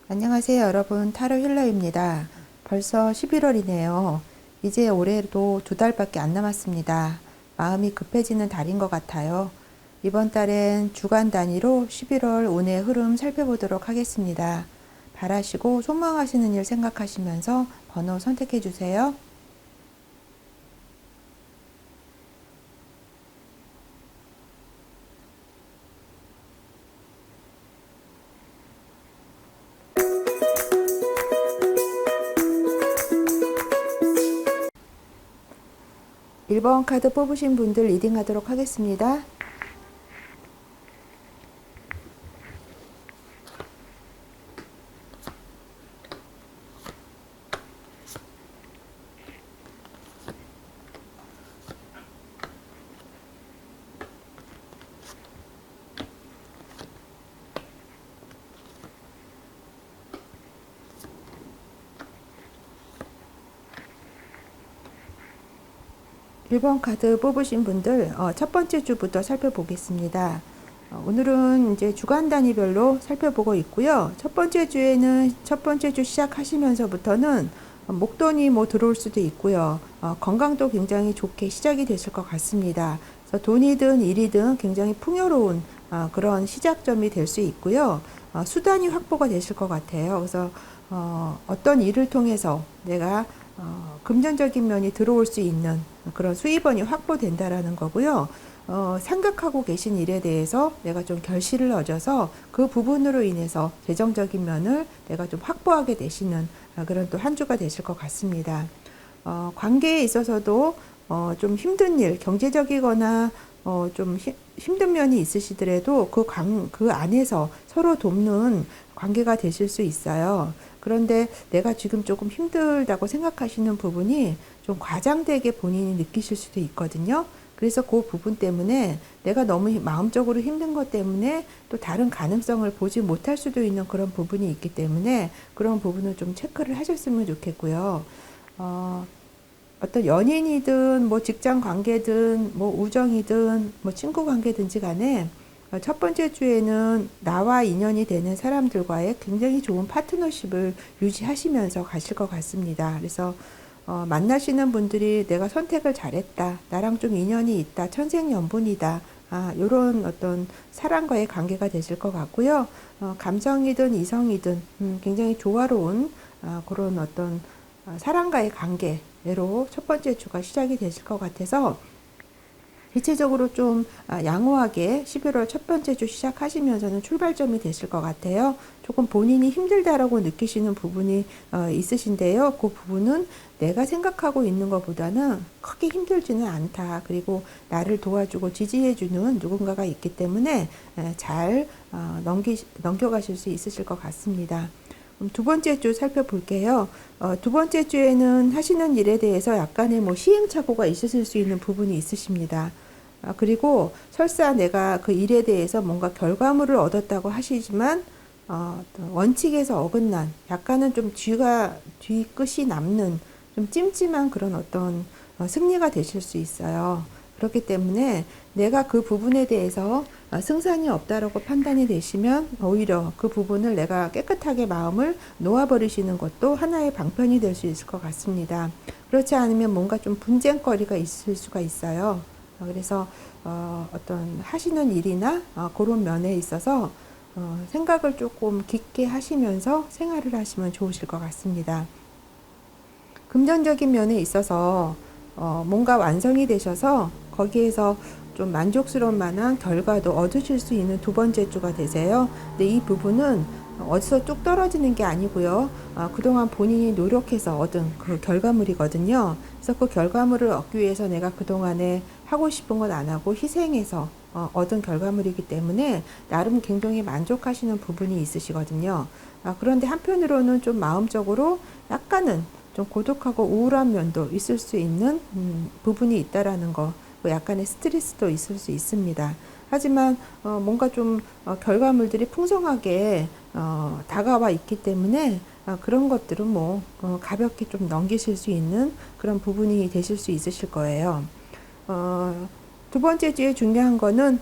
안녕하세요, 여러분. 타로 힐러입니다. 벌써 11월이네요. 이제 올해도 2달밖에 안 남았습니다. 마음이 급해지는 달인 것 같아요. 이번 달엔 주간 단위로 11월 운의 흐름 살펴보도록 하겠습니다. 바라시고 소망하시는 일 생각하시면서 번호 선택해 주세요. 1번 카드 뽑으신 분들 리딩하도록 하겠습니다. 1번 카드 뽑으신 분들 첫 번째 주부터 살펴보겠습니다. 오늘은 이제 주간 단위별로 살펴보고 있고요. 첫 번째 주 시작하시면서부터는 목돈이 들어올 수도 있고요. 건강도 굉장히 좋게 시작이 되실 것 같습니다. 그래서 돈이든 일이든 굉장히 풍요로운 그런 시작점이 될 수 있고요. 수단이 확보가 되실 것 같아요. 그래서 어떤 일을 통해서 내가 금전적인 면이 들어올 수 있는 그런 수입원이 확보된다라는 거고요. 생각하고 계신 일에 대해서 내가 좀 결실을 얻어서 그 부분으로 인해서 재정적인 면을 내가 좀 확보하게 되시는 그런 또 한 주가 되실 것 같습니다. 관계에 있어서도 좀 힘든 일, 경제적이거나 좀 힘든 면이 있으시더라도 그 안에서 서로 돕는 관계가 되실 수 있어요. 그런데 내가 지금 조금 힘들다고 생각하시는 부분이 좀 과장되게 본인이 느끼실 수도 있거든요. 그래서 그 부분 때문에 내가 너무 마음적으로 힘든 것 때문에 또 다른 가능성을 보지 못할 수도 있는 그런 부분이 있기 때문에 그런 부분을 좀 체크를 하셨으면 좋겠고요. 어떤 연인이든 직장 관계든 우정이든 친구 관계든지 간에 첫 번째 주에는 나와 인연이 되는 사람들과의 굉장히 좋은 파트너십을 유지하시면서 가실 것 같습니다. 그래서 만나시는 분들이 내가 선택을 잘했다, 나랑 좀 인연이 있다, 천생연분이다, 이런 어떤 사람과의 관계가 되실 것 같고요. 감성이든 이성이든 굉장히 조화로운 그런 어떤 사람과의 관계로 첫 번째 주가 시작이 되실 것 같아서 대체적으로 좀 양호하게 11월 첫 번째 주 시작하시면서는 출발점이 되실 것 같아요. 조금 본인이 힘들다라고 느끼시는 부분이 있으신데요. 그 부분은 내가 생각하고 있는 것보다는 크게 힘들지는 않다. 그리고 나를 도와주고 지지해주는 누군가가 있기 때문에 잘 넘겨가실 수 있으실 것 같습니다. 두 번째 주 살펴볼게요. 두 번째 주에는 하시는 일에 대해서 약간의 시행착오가 있으실 수 있는 부분이 있으십니다. 그리고 설사 내가 그 일에 대해서 뭔가 결과물을 얻었다고 하시지만 원칙에서 어긋난 약간은 좀 뒤끝이 남는 좀 찜찜한 그런 어떤 승리가 되실 수 있어요. 그렇기 때문에 내가 그 부분에 대해서 승산이 없다라고 판단이 되시면 오히려 그 부분을 내가 깨끗하게 마음을 놓아버리시는 것도 하나의 방편이 될 수 있을 것 같습니다. 그렇지 않으면 뭔가 좀 분쟁거리가 있을 수가 있어요. 그래서 어떤 하시는 일이나 그런 면에 있어서 생각을 조금 깊게 하시면서 생활을 하시면 좋으실 것 같습니다. 금전적인 면에 있어서 뭔가 완성이 되셔서 거기에서 좀 만족스러운 만한 결과도 얻으실 수 있는 두 번째 주가 되세요. 근데 이 부분은 어디서 쭉 떨어지는 게 아니고요. 그동안 본인이 노력해서 얻은 그 결과물이거든요. 그래서 그 결과물을 얻기 위해서 내가 그동안에 하고 싶은 건 안 하고 희생해서 얻은 결과물이기 때문에 나름 굉장히 만족하시는 부분이 있으시거든요. 그런데 한편으로는 좀 마음적으로 약간은 좀 고독하고 우울한 면도 있을 수 있는 부분이 있다라는 거, 약간의 스트레스도 있을 수 있습니다. 하지만 뭔가 좀 결과물들이 풍성하게 다가와 있기 때문에 그런 것들은 가볍게 좀 넘기실 수 있는 그런 부분이 되실 수 있으실 거예요. 두 번째 주에 중요한 거는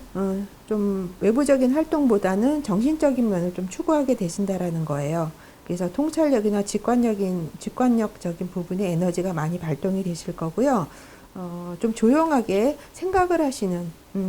좀 외부적인 활동보다는 정신적인 면을 좀 추구하게 되신다라는 거예요. 그래서 통찰력이나 직관력적인 부분의 에너지가 많이 발동이 되실 거고요. 좀 조용하게 생각을 하시는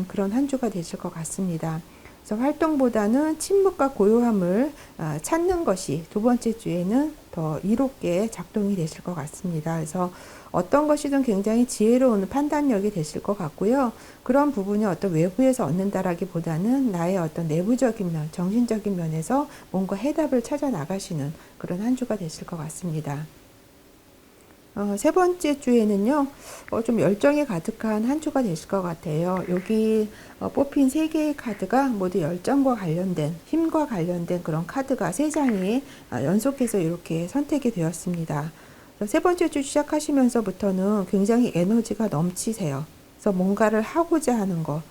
그런 한 주가 되실 것 같습니다. 그래서 활동보다는 침묵과 고요함을 찾는 것이 두 번째 주에는 더 이롭게 작동이 되실 것 같습니다. 그래서 어떤 것이든 굉장히 지혜로운 판단력이 되실 것 같고요. 그런 부분이 어떤 외부에서 얻는다라기보다는 나의 어떤 내부적인 면, 정신적인 면에서 뭔가 해답을 찾아 나가시는 그런 한 주가 되실 것 같습니다. 세 번째 주에는요, 좀 열정이 가득한 한 주가 되실 것 같아요. 여기 뽑힌 세 개의 카드가 모두 열정과 관련된, 힘과 관련된 그런 카드가 세 장이 연속해서 이렇게 선택이 되었습니다. 세 번째 주 시작하시면서부터는 굉장히 에너지가 넘치세요. 그래서 뭔가를 하고자 하는 거,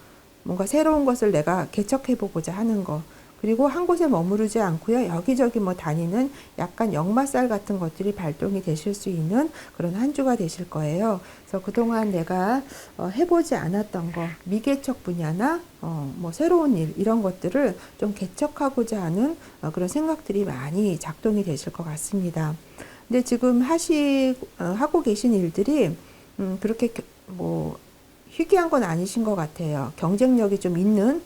뭔가 새로운 것을 내가 개척해보고자 하는 거, 그리고 한 곳에 머무르지 않고요. 여기저기 뭐 다니는 약간 역마살 같은 것들이 발동이 되실 수 있는 그런 한 주가 되실 거예요. 그래서 그동안 내가 해보지 않았던 거, 미개척 분야나 뭐 새로운 일 이런 것들을 좀 개척하고자 하는 그런 생각들이 많이 작동이 되실 것 같습니다. 근데 지금 하고 계신 일들이 그렇게 뭐 희귀한 건 아니신 것 같아요. 경쟁력이 좀 있는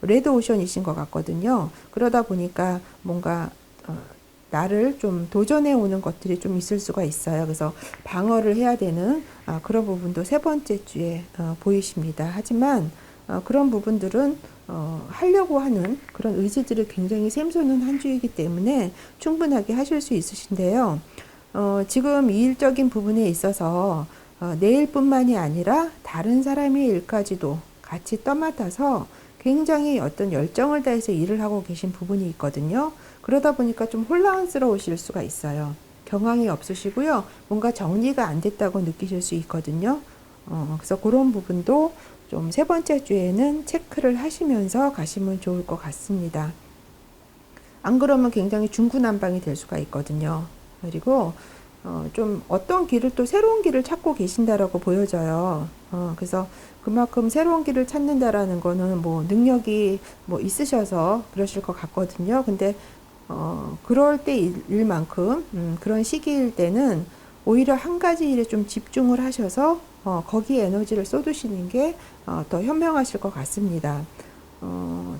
레드오션이신 것 같거든요. 그러다 보니까 뭔가 나를 좀 도전해 오는 것들이 좀 있을 수가 있어요. 그래서 방어를 해야 되는 그런 부분도 세 번째 주에 보이십니다. 하지만 그런 부분들은 하려고 하는 그런 의지들을 굉장히 샘솟는 한 주이기 때문에 충분하게 하실 수 있으신데요. 지금 이 일적인 부분에 있어서 내 일뿐만이 아니라 다른 사람의 일까지도 같이 떠맡아서 굉장히 어떤 열정을 다해서 일을 하고 계신 부분이 있거든요. 그러다 보니까 좀 혼란스러우실 수가 있어요. 경황이 없으시고요. 뭔가 정리가 안 됐다고 느끼실 수 있거든요. 그래서 그런 부분도 좀 세 번째 주에는 체크를 하시면서 가시면 좋을 것 같습니다. 안 그러면 굉장히 중구난방이 될 수가 있거든요. 그리고 좀 어떤 길을 또 새로운 길을 찾고 계신다라고 보여져요. 그래서 그만큼 새로운 길을 찾는다라는 거는 뭐 능력이 뭐 있으셔서 그러실 것 같거든요. 근데 그럴 때 일만큼 그런 시기일 때는 오히려 한 가지 일에 좀 집중을 하셔서 거기에 에너지를 쏟으시는 게 더 현명하실 것 같습니다.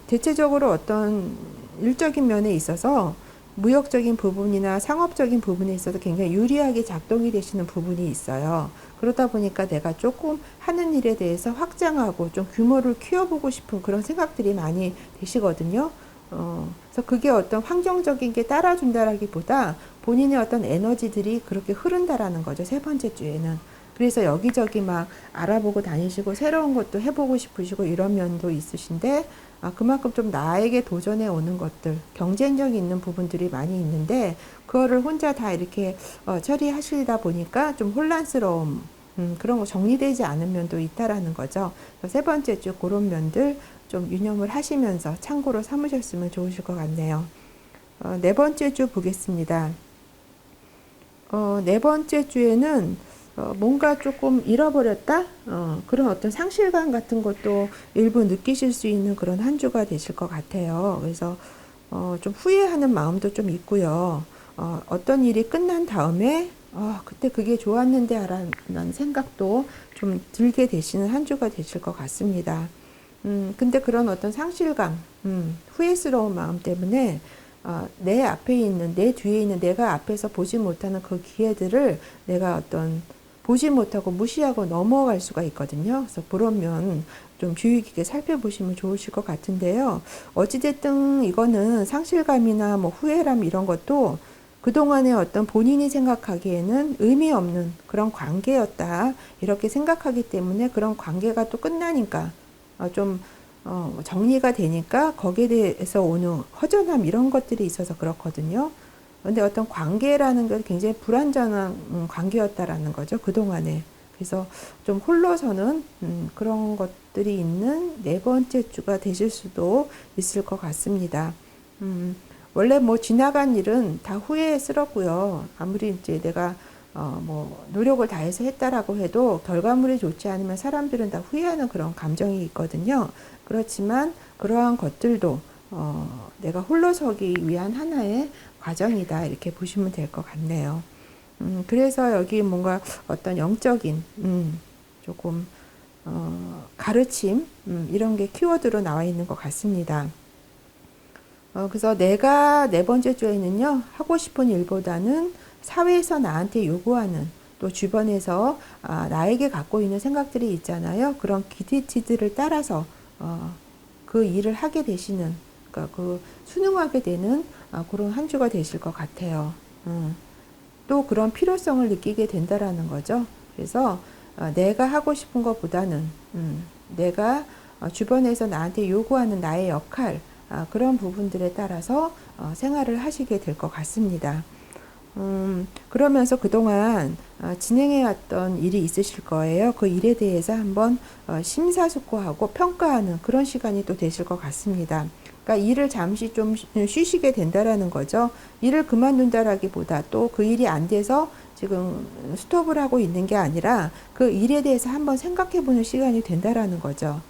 대체적으로 어떤 일적인 면에 있어서 무역적인 부분이나 상업적인 부분에 있어서 굉장히 유리하게 작동이 되시는 부분이 있어요. 그러다 보니까 내가 조금 하는 일에 대해서 확장하고 좀 규모를 키워보고 싶은 그런 생각들이 많이 되시거든요. 그래서 그게 어떤 환경적인 게 따라준다라기보다 본인의 어떤 에너지들이 그렇게 흐른다라는 거죠. 세 번째 주에는. 그래서 여기저기 막 알아보고 다니시고 새로운 것도 해보고 싶으시고 이런 면도 있으신데 그만큼 좀 나에게 도전해 오는 것들, 경쟁력이 있는 부분들이 많이 있는데 그거를 혼자 다 이렇게 처리하시다 보니까 좀 혼란스러움, 그런 거 정리되지 않은 면도 있다라는 거죠. 세 번째 주 그런 면들 좀 유념을 하시면서 참고로 삼으셨으면 좋으실 것 같네요. 네 번째 주 보겠습니다. 네 번째 주에는 뭔가 조금 잃어버렸다? 그런 어떤 상실감 같은 것도 일부 느끼실 수 있는 그런 한 주가 되실 것 같아요. 그래서 좀 후회하는 마음도 좀 있고요. 어떤 일이 끝난 다음에 그때 그게 좋았는데 라는 생각도 좀 들게 되시는 한 주가 되실 것 같습니다. 근데 그런 어떤 상실감, 후회스러운 마음 때문에 내 앞에 있는, 내 뒤에 있는 내가 앞에서 보지 못하는 그 기회들을 내가 어떤 보지 못하고 무시하고 넘어갈 수가 있거든요. 그래서 그런 면 좀 주의 깊게 살펴보시면 좋으실 것 같은데요. 어찌됐든 이거는 상실감이나 뭐 후회람 이런 것도 그동안의 어떤 본인이 생각하기에는 의미 없는 그런 관계였다. 이렇게 생각하기 때문에 그런 관계가 또 끝나니까 좀 정리가 되니까 거기에 대해서 오는 허전함 이런 것들이 있어서 그렇거든요. 근데 어떤 관계라는 건 굉장히 불완전한 관계였다라는 거죠. 그동안에. 그래서 좀 홀로서는 그런 것들이 있는 네 번째 주가 되실 수도 있을 것 같습니다. 원래 뭐 지나간 일은 다 후회스럽고요. 아무리 이제 내가 뭐 노력을 다해서 했다라고 해도 결과물이 좋지 않으면 사람들은 다 후회하는 그런 감정이 있거든요. 그렇지만 그러한 것들도 내가 홀로 서기 위한 하나의 과정이다. 이렇게 보시면 될 것 같네요. 그래서 여기 뭔가 어떤 영적인, 조금, 가르침, 이런 게 키워드로 나와 있는 것 같습니다. 그래서 내가 네 번째 주에는요, 하고 싶은 일보다는 사회에서 나한테 요구하는, 또 주변에서 나에게 갖고 있는 생각들이 있잖아요. 그런 기대치들을 따라서 그 일을 하게 되시는, 그러니까 그 순응하게 되는 그런 한 주가 되실 것 같아요. 또 그런 필요성을 느끼게 된다라는 거죠. 그래서 내가 하고 싶은 것보다는 내가 주변에서 나한테 요구하는 나의 역할, 그런 부분들에 따라서 생활을 하시게 될 것 같습니다. 그러면서 그동안 진행해왔던 일이 있으실 거예요. 그 일에 대해서 한번 심사숙고하고 평가하는 그런 시간이 또 되실 것 같습니다. 그러니까 일을 잠시 좀 쉬시게 된다라는 거죠. 일을 그만둔다라기보다 또 그 일이 안 돼서 지금 스톱을 하고 있는 게 아니라 그 일에 대해서 한번 생각해 보는 시간이 된다라는 거죠.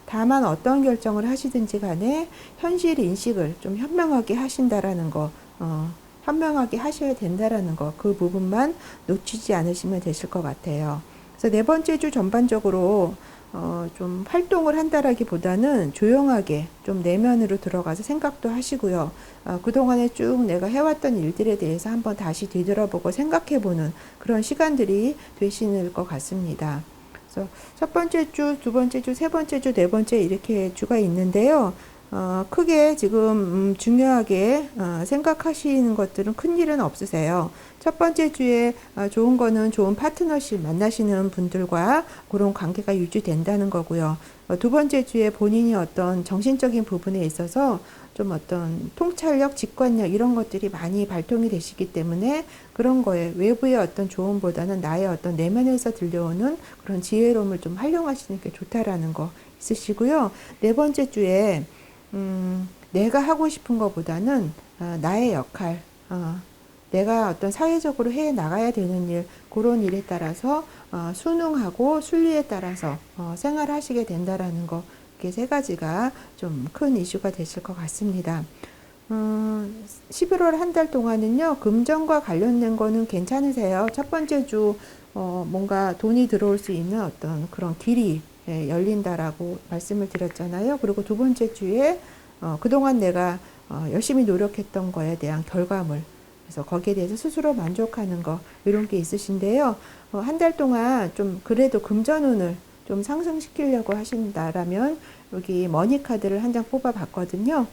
다만 어떤 결정을 하시든지 간에 현실 인식을 좀 현명하게 하신다라는 거, 현명하게 하셔야 된다라는 거, 그 부분만 놓치지 않으시면 되실 것 같아요. 그래서 네 번째 주 전반적으로 좀 활동을 한다라기보다는 조용하게 좀 내면으로 들어가서 생각도 하시고요. 그동안에 쭉 내가 해왔던 일들에 대해서 한번 다시 되돌아보고 생각해보는 그런 시간들이 되시는 것 같습니다. 그래서 첫 번째 주, 두 번째 주, 세 번째 주, 네 번째 이렇게 주가 있는데요. 크게 지금 중요하게 생각하시는 것들은 큰 일은 없으세요. 첫 번째 주에 좋은 거는 좋은 파트너십 만나시는 분들과 그런 관계가 유지된다는 거고요. 두 번째 주에 본인이 어떤 정신적인 부분에 있어서 좀 어떤 통찰력, 직관력 이런 것들이 많이 발동이 되시기 때문에 그런 거에 외부의 어떤 조언보다는 나의 어떤 내면에서 들려오는 그런 지혜로움을 좀 활용하시는 게 좋다라는 거 있으시고요. 네 번째 주에 내가 하고 싶은 것보다는 나의 역할, 내가 어떤 사회적으로 해 나가야 되는 일, 그런 일에 따라서 순응하고 순리에 따라서 생활하시게 된다라는 거, 이렇게 세 가지가 좀 큰 이슈가 되실 것 같습니다. 11월 한 달 동안은요, 금전과 관련된 거는 괜찮으세요. 첫 번째 주 뭔가 돈이 들어올 수 있는 어떤 그런 길이 열린다라고 말씀을 드렸잖아요. 그리고 두 번째 주에 그동안 내가 열심히 노력했던 거에 대한 결과물, 그래서 거기에 대해서 스스로 만족하는 거 이런 게 있으신데요. 한 달 동안 좀 그래도 금전운을 좀 상승시키려고 하신다라면 여기 머니 카드를 한 장 뽑아 봤거든요.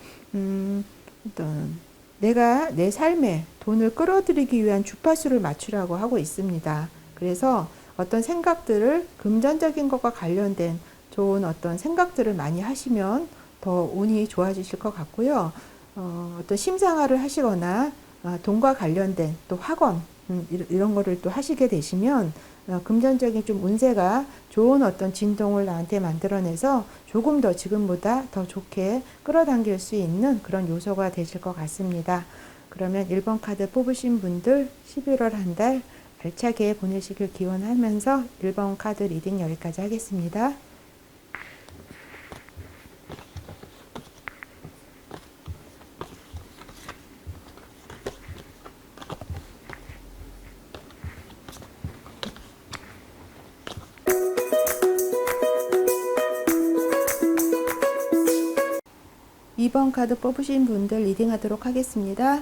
어떤 내가 내 삶에 돈을 끌어들이기 위한 주파수를 맞추라고 하고 있습니다. 그래서 어떤 생각들을 금전적인 것과 관련된 좋은 어떤 생각들을 많이 하시면 더 운이 좋아지실 것 같고요. 어떤 심상화를 하시거나 돈과 관련된 또 학원 이런 거를 또 하시게 되시면 금전적인 좀 운세가 좋은 어떤 진동을 나한테 만들어내서 조금 더 지금보다 더 좋게 끌어당길 수 있는 그런 요소가 되실 것 같습니다. 그러면 1번 카드 뽑으신 분들 11월 한 달 알차게 보내시길 기원하면서 1번 카드 리딩 여기까지 하겠습니다. 2번 카드 뽑으신 분들 리딩 하도록 하겠습니다.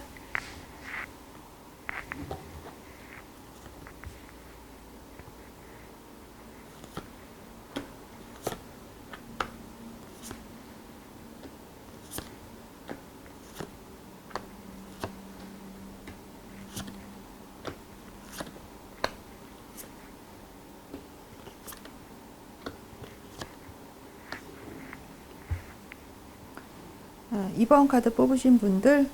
이번 카드 뽑으신 분들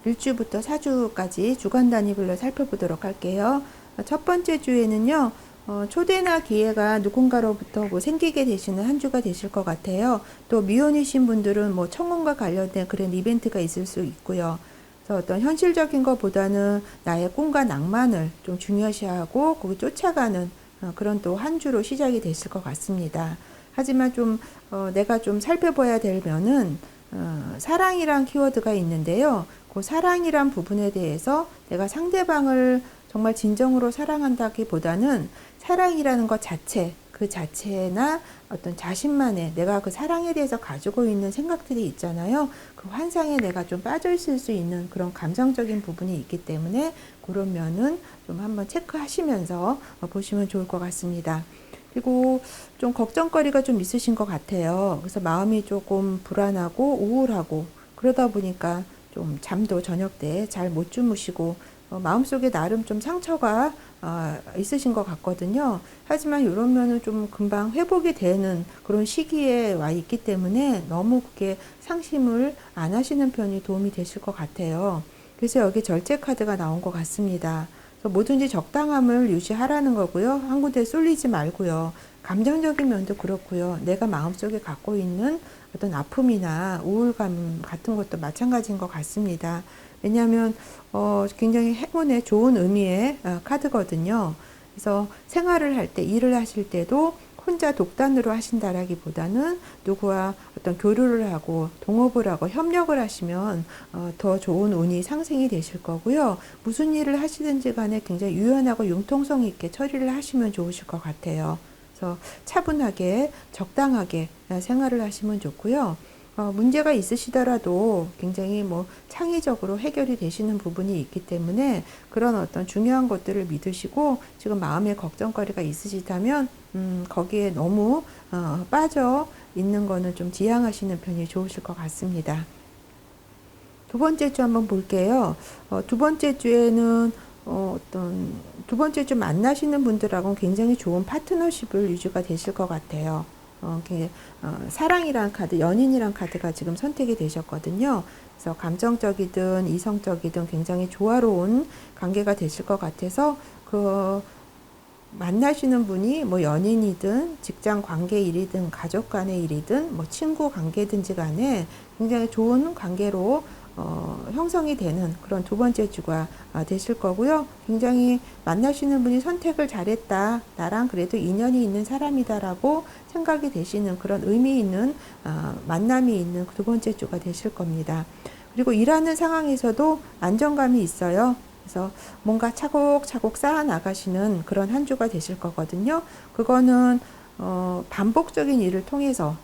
1주부터 4주까지 주간 단위별로 살펴보도록 할게요. 첫 번째 주에는요. 초대나 기회가 누군가로부터 뭐 생기게 되시는 한 주가 되실 것 같아요. 또 미혼이신 분들은 뭐 청혼과 관련된 그런 이벤트가 있을 수 있고요. 그래서 어떤 현실적인 것보다는 나의 꿈과 낭만을 좀 중요시하고 거기 쫓아가는 그런 또 한 주로 시작이 됐을 것 같습니다. 하지만 좀 내가 좀 살펴봐야 될 면은 사랑이란 키워드가 있는데요. 그 사랑이란 부분에 대해서 내가 상대방을 정말 진정으로 사랑한다기보다는 사랑이라는 것 자체, 그 자체나 어떤 자신만의 내가 그 사랑에 대해서 가지고 있는 생각들이 있잖아요. 그 환상에 내가 좀 빠져 있을 수 있는 그런 감정적인 부분이 있기 때문에 그런 면은 좀 한번 체크하시면서 보시면 좋을 것 같습니다. 그리고 좀 걱정거리가 좀 있으신 것 같아요. 그래서 마음이 조금 불안하고 우울하고 그러다 보니까 좀 잠도 저녁 때 잘 못 주무시고 마음속에 나름 좀 상처가 있으신 것 같거든요. 하지만 이런 면은 좀 금방 회복이 되는 그런 시기에 와 있기 때문에 너무 그렇게 상심을 안 하시는 편이 도움이 되실 것 같아요. 그래서 여기 절제 카드가 나온 것 같습니다. 그래서 뭐든지 적당함을 유지하라는 거고요. 한 군데 쏠리지 말고요. 감정적인 면도 그렇고요. 내가 마음속에 갖고 있는 어떤 아픔이나 우울감 같은 것도 마찬가지인 것 같습니다. 왜냐하면 굉장히 행운의 좋은 의미의 카드거든요. 그래서 생활을 할 때, 일을 하실 때도 혼자 독단으로 하신다라기보다는 누구와 어떤 교류를 하고 동업을 하고 협력을 하시면 더 좋은 운이 상승이 되실 거고요. 무슨 일을 하시든지 간에 굉장히 유연하고 융통성 있게 처리를 하시면 좋으실 것 같아요. 그래서 차분하게 적당하게 생활을 하시면 좋고요. 문제가 있으시더라도 굉장히 뭐 창의적으로 해결이 되시는 부분이 있기 때문에 그런 어떤 중요한 것들을 믿으시고 지금 마음에 걱정거리가 있으시다면 거기에 너무 빠져 있는 거는 좀 지양하시는 편이 좋으실 것 같습니다. 두 번째 주 한번 볼게요. 두 번째 주에는 어떤 두 번째 주 만나시는 분들하고는 굉장히 좋은 파트너십을 유지가 되실 것 같아요. 사랑이란 카드, 연인이란 카드가 지금 선택이 되셨거든요. 그래서 감정적이든 이성적이든 굉장히 조화로운 관계가 되실 것 같아서 그 만나시는 분이 뭐 연인이든 직장 관계 일이든 가족 간의 일이든 뭐 친구 관계든지 간에 굉장히 좋은 관계로 형성이 되는 그런 두 번째 주가 되실 거고요. 굉장히 만나시는 분이 선택을 잘했다. 나랑 그래도 인연이 있는 사람이다라고 생각이 되시는 그런 의미 있는 만남이 있는 두 번째 주가 되실 겁니다. 그리고 일하는 상황에서도 안정감이 있어요. 그래서 뭔가 차곡차곡 쌓아 나가시는 그런 한 주가 되실 거거든요. 그거는 반복적인 일을 통해서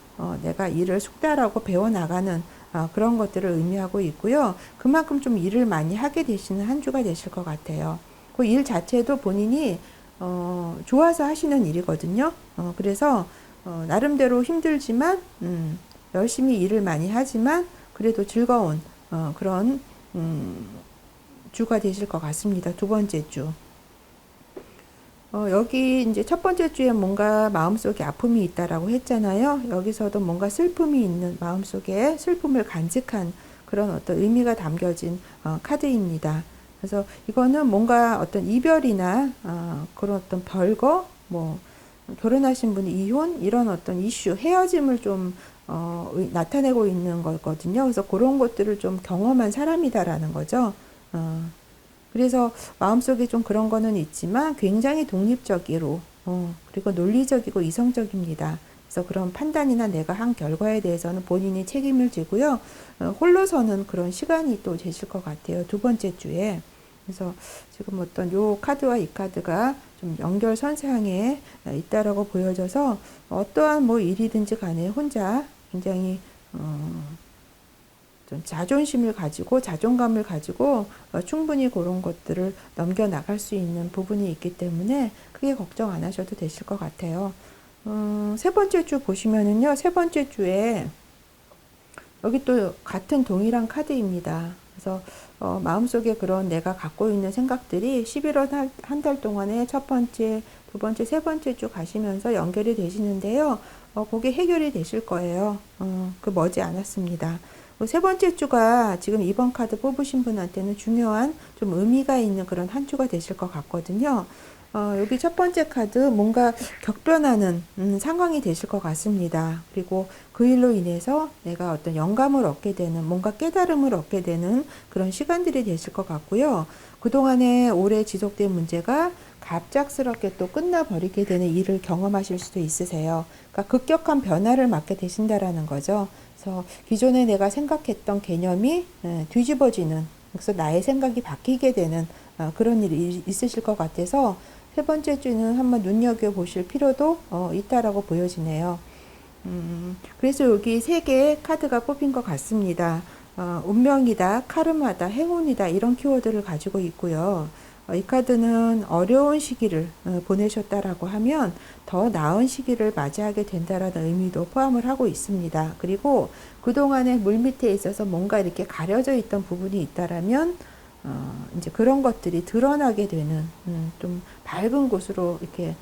내가 일을 숙달하고 배워나가는 그런 것들을 의미하고 있고요. 그만큼 좀 일을 많이 하게 되시는 한 주가 되실 것 같아요. 그 일 자체도 본인이 좋아서 하시는 일이거든요. 그래서 나름대로 힘들지만 열심히 일을 많이 하지만 그래도 즐거운 그런 주가 되실 것 같습니다. 두 번째 주. 여기 이제 첫 번째 주에 뭔가 마음속에 아픔이 있다라고 했잖아요. 여기서도 뭔가 슬픔이 있는 마음속에 슬픔을 간직한 그런 어떤 의미가 담겨진 카드입니다. 그래서 이거는 뭔가 어떤 이별이나 그런 어떤 별거, 뭐 결혼하신 분이 이혼 이런 어떤 이슈, 헤어짐을 좀 나타내고 있는 거거든요. 그래서 그런 것들을 좀 경험한 사람이다라는 거죠. 그래서 마음속에 좀 그런 거는 있지만 굉장히 독립적이로 그리고 논리적이고 이성적입니다. 그래서 그런 판단이나 내가 한 결과에 대해서는 본인이 책임을 지고요. 홀로서는 그런 시간이 또 되실 것 같아요. 두 번째 주에. 그래서 지금 어떤 요 카드와 이 카드가 좀 연결선상에 있다라고 보여져서 어떠한 뭐 일이든지 간에 혼자 굉장히 좀 자존심을 가지고 자존감을 가지고 충분히 그런 것들을 넘겨나갈 수 있는 부분이 있기 때문에 크게 걱정 안 하셔도 되실 것 같아요. 세 번째 주 보시면은요. 세 번째 주에 여기 또 같은 동일한 카드입니다. 그래서 마음속에 그런 내가 갖고 있는 생각들이 11월 한 달 동안에 첫 번째, 두 번째, 세 번째 주 가시면서 연결이 되시는데요. 그게 해결이 되실 거예요. 그 머지 않았습니다. 세 번째 주가 지금 이번 카드 뽑으신 분한테는 중요한 좀 의미가 있는 그런 한 주가 되실 것 같거든요. 여기 첫 번째 카드 뭔가 격변하는 상황이 되실 것 같습니다. 그리고 그 일로 인해서 내가 어떤 영감을 얻게 되는 뭔가 깨달음을 얻게 되는 그런 시간들이 되실 것 같고요. 그동안에 오래 지속된 문제가 갑작스럽게 또 끝나버리게 되는 일을 경험하실 수도 있으세요. 그러니까 급격한 변화를 맞게 되신다라는 거죠. 그래서 기존에 내가 생각했던 개념이 뒤집어지는, 그래서 나의 생각이 바뀌게 되는 그런 일이 있으실 것 같아서 세 번째 주는 한번 눈여겨보실 필요도 있다라고 보여지네요. 그래서 여기 세 개의 카드가 뽑힌 것 같습니다. 운명이다, 카르마다, 행운이다 이런 키워드를 가지고 있고요. 이 카드는 어려운 시기를 보내셨다라고 하면 더 나은 시기를 맞이하게 된다라는 의미도 포함을 하고 있습니다. 그리고 그동안에 물밑에 있어서 뭔가 이렇게 가려져 있던 부분이 있다라면 이제 그런 것들이 드러나게 되는 좀 밝은 곳으로 이렇게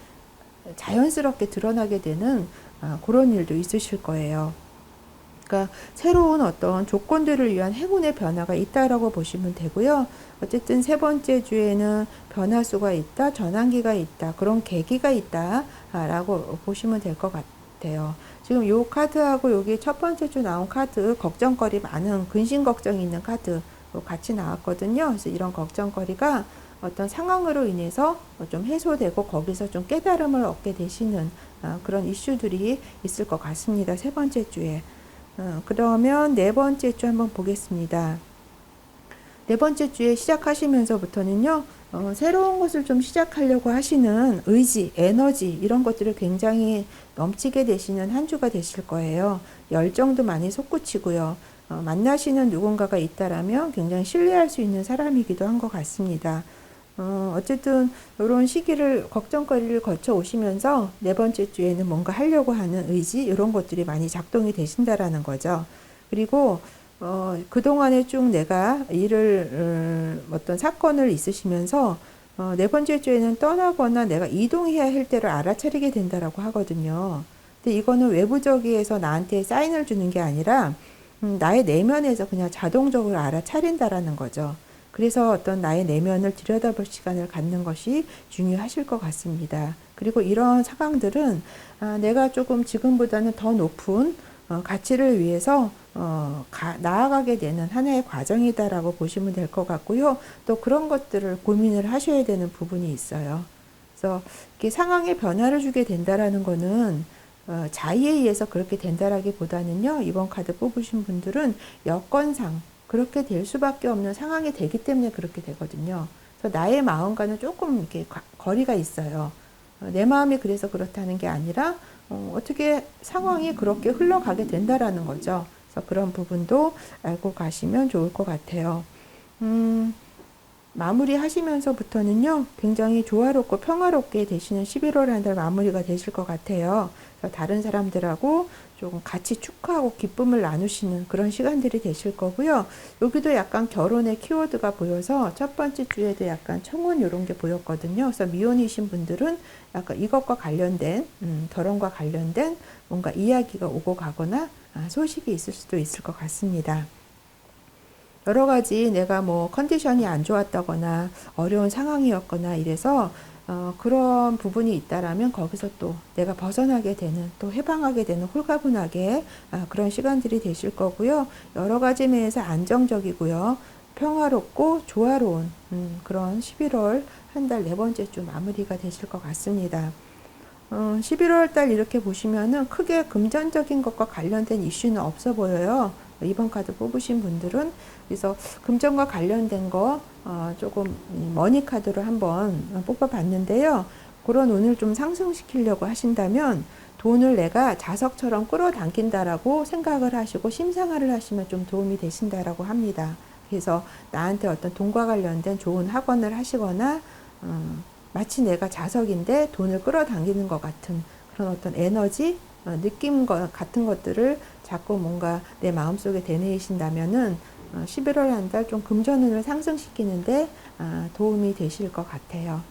자연스럽게 드러나게 되는 그런 일도 있으실 거예요. 그러니까 새로운 어떤 조건들을 위한 행운의 변화가 있다라고 보시면 되고요. 어쨌든 세 번째 주에는 변화수가 있다, 전환기가 있다, 그런 계기가 있다라고 보시면 될 것 같아요. 지금 요 카드하고 여기 첫 번째 주 나온 카드 걱정거리 많은 근심 걱정이 있는 카드 같이 나왔거든요. 그래서 이런 걱정거리가 어떤 상황으로 인해서 좀 해소되고 거기서 좀 깨달음을 얻게 되시는 그런 이슈들이 있을 것 같습니다. 세 번째 주에. 그러면 네 번째 주 한번 보겠습니다. 네 번째 주에 시작하시면서부터는요, 새로운 것을 좀 시작하려고 하시는 의지, 에너지, 이런 것들을 굉장히 넘치게 되시는 한 주가 되실 거예요. 열정도 많이 솟구치고요. 만나시는 누군가가 있다라면 굉장히 신뢰할 수 있는 사람이기도 한 것 같습니다. 어쨌든 이런 시기를 걱정거리를 거쳐 오시면서 네 번째 주에는 뭔가 하려고 하는 의지 이런 것들이 많이 작동이 되신다라는 거죠. 그리고 그동안에 쭉 내가 일을 어떤 사건을 있으시면서 네 번째 주에는 떠나거나 내가 이동해야 할 때를 알아차리게 된다라고 하거든요. 근데 이거는 외부적이어서 나한테 사인을 주는 게 아니라 나의 내면에서 그냥 자동적으로 알아차린다라는 거죠. 그래서 어떤 나의 내면을 들여다볼 시간을 갖는 것이 중요하실 것 같습니다. 그리고 이런 상황들은 내가 조금 지금보다는 더 높은 가치를 위해서 나아가게 되는 하나의 과정이다라고 보시면 될 것 같고요. 또 그런 것들을 고민을 하셔야 되는 부분이 있어요. 그래서 이렇게 상황에 변화를 주게 된다라는 거는 자의에 의해서 그렇게 된다라기보다는요. 이번 카드 뽑으신 분들은 여건상 그렇게 될 수밖에 없는 상황이 되기 때문에 그렇게 되거든요. 그래서 나의 마음과는 조금 이렇게 거리가 있어요. 내 마음이 그래서 그렇다는 게 아니라 어떻게 상황이 그렇게 흘러가게 된다라는 거죠. 그래서 그런 부분도 알고 가시면 좋을 것 같아요. 마무리 하시면서부터는요, 굉장히 조화롭고 평화롭게 되시는 11월 한 달 마무리가 되실 것 같아요. 다른 사람들하고 조금 같이 축하하고 기쁨을 나누시는 그런 시간들이 되실 거고요. 여기도 약간 결혼의 키워드가 보여서 첫 번째 주에도 약간 청혼 이런 게 보였거든요. 그래서 미혼이신 분들은 약간 이것과 관련된, 결혼과 관련된 뭔가 이야기가 오고 가거나 소식이 있을 수도 있을 것 같습니다. 여러 가지 내가 뭐 컨디션이 안 좋았다거나 어려운 상황이었거나 이래서 그런 부분이 있다라면 거기서 또 내가 벗어나게 되는 또 해방하게 되는 홀가분하게 그런 시간들이 되실 거고요. 여러 가지 면에서 안정적이고요. 평화롭고 조화로운 그런 11월 한 달 네 번째 주 마무리가 되실 것 같습니다. 11월 달 이렇게 보시면은 크게 금전적인 것과 관련된 이슈는 없어 보여요. 이번 카드 뽑으신 분들은. 그래서 금전과 관련된 거 조금 머니 카드로 한번 뽑아 봤는데요. 그런 운을 좀 상승시키려고 하신다면 돈을 내가 자석처럼 끌어당긴다라고 생각을 하시고 심상화를 하시면 좀 도움이 되신다라고 합니다. 그래서 나한테 어떤 돈과 관련된 좋은 학원을 하시거나 마치 내가 자석인데 돈을 끌어당기는 것 같은 그런 어떤 에너지, 느낌 같은 것들을 자꾸 뭔가 내 마음속에 되뇌이신다면은 11월 한 달 좀 금전운을 상승시키는데 도움이 되실 것 같아요.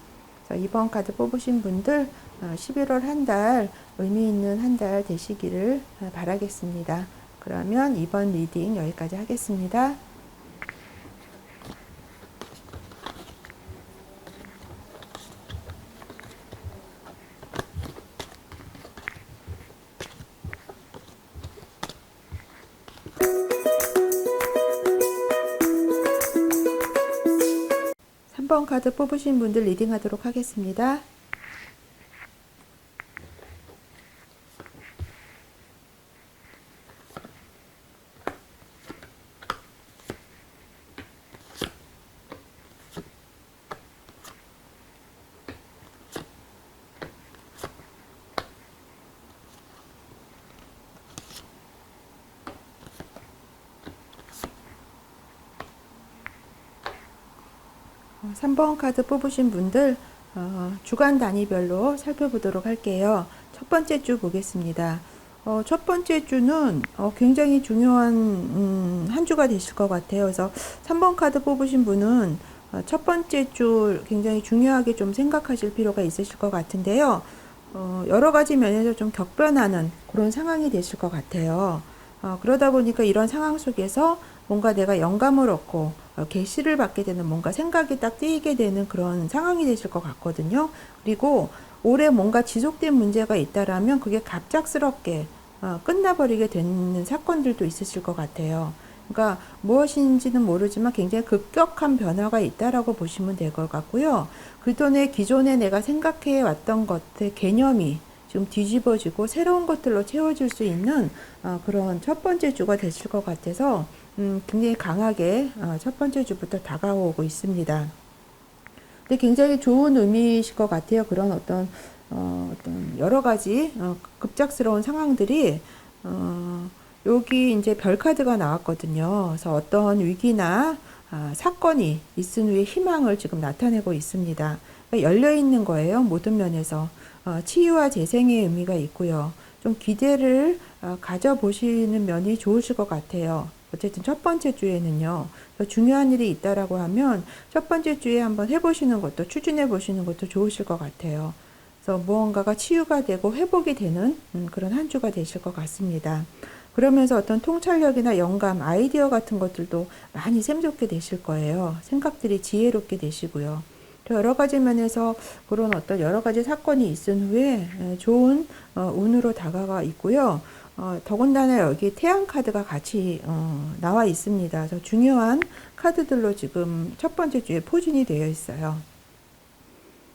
그래서 이번 카드 뽑으신 분들 11월 한 달 의미 있는 한 달 되시기를 바라겠습니다. 그러면 이번 리딩 여기까지 하겠습니다. 3번 카드 뽑으신 분들 리딩하도록 하겠습니다. 3번 카드 뽑으신 분들 주간 단위별로 살펴보도록 할게요. 첫 번째 주 보겠습니다. 첫 번째 주는 굉장히 중요한 한 주가 되실 것 같아요. 그래서 3번 카드 뽑으신 분은 첫 번째 주 굉장히 중요하게 좀 생각하실 필요가 있으실 것 같은데요. 여러 가지 면에서 좀 격변하는 그런 상황이 되실 것 같아요. 그러다 보니까 이런 상황 속에서 뭔가 내가 영감을 얻고 계시를 받게 되는 뭔가 생각이 딱 뜨이게 되는 그런 상황이 되실 것 같거든요. 그리고 올해 뭔가 지속된 문제가 있다라면 그게 갑작스럽게 끝나버리게 되는 사건들도 있으실 것 같아요. 그러니까 무엇인지는 모르지만 굉장히 급격한 변화가 있다라고 보시면 될 것 같고요. 그동안에 기존에 내가 생각해 왔던 것의 개념이 지금 뒤집어지고 새로운 것들로 채워질 수 있는 그런 첫 번째 주가 되실 것 같아서 굉장히 강하게 첫 번째 주부터 다가오고 있습니다. 근데 굉장히 좋은 의미이실 것 같아요. 그런 어떤 여러 가지 급작스러운 상황들이 여기 이제 별 카드가 나왔거든요. 그래서 어떤 위기나 사건이 있은 후에 희망을 지금 나타내고 있습니다. 그러니까 열려 있는 거예요. 모든 면에서 치유와 재생의 의미가 있고요. 좀 기대를 가져보시는 면이 좋으실 것 같아요. 어쨌든 첫 번째 주에는요, 중요한 일이 있다라고 하면 첫 번째 주에 한번 해보시는 것도 추진해 보시는 것도 좋으실 것 같아요. 그래서 무언가가 치유가 되고 회복이 되는 그런 한 주가 되실 것 같습니다. 그러면서 어떤 통찰력이나 영감, 아이디어 같은 것들도 많이 샘솟게 되실 거예요. 생각들이 지혜롭게 되시고요. 여러 가지 면에서 그런 어떤 여러 가지 사건이 있은 후에 좋은 운으로 다가가 있고요. 더군다나 여기 태양 카드가 같이 나와 있습니다. 그래서 중요한 카드들로 지금 첫 번째 주에 포진이 되어 있어요.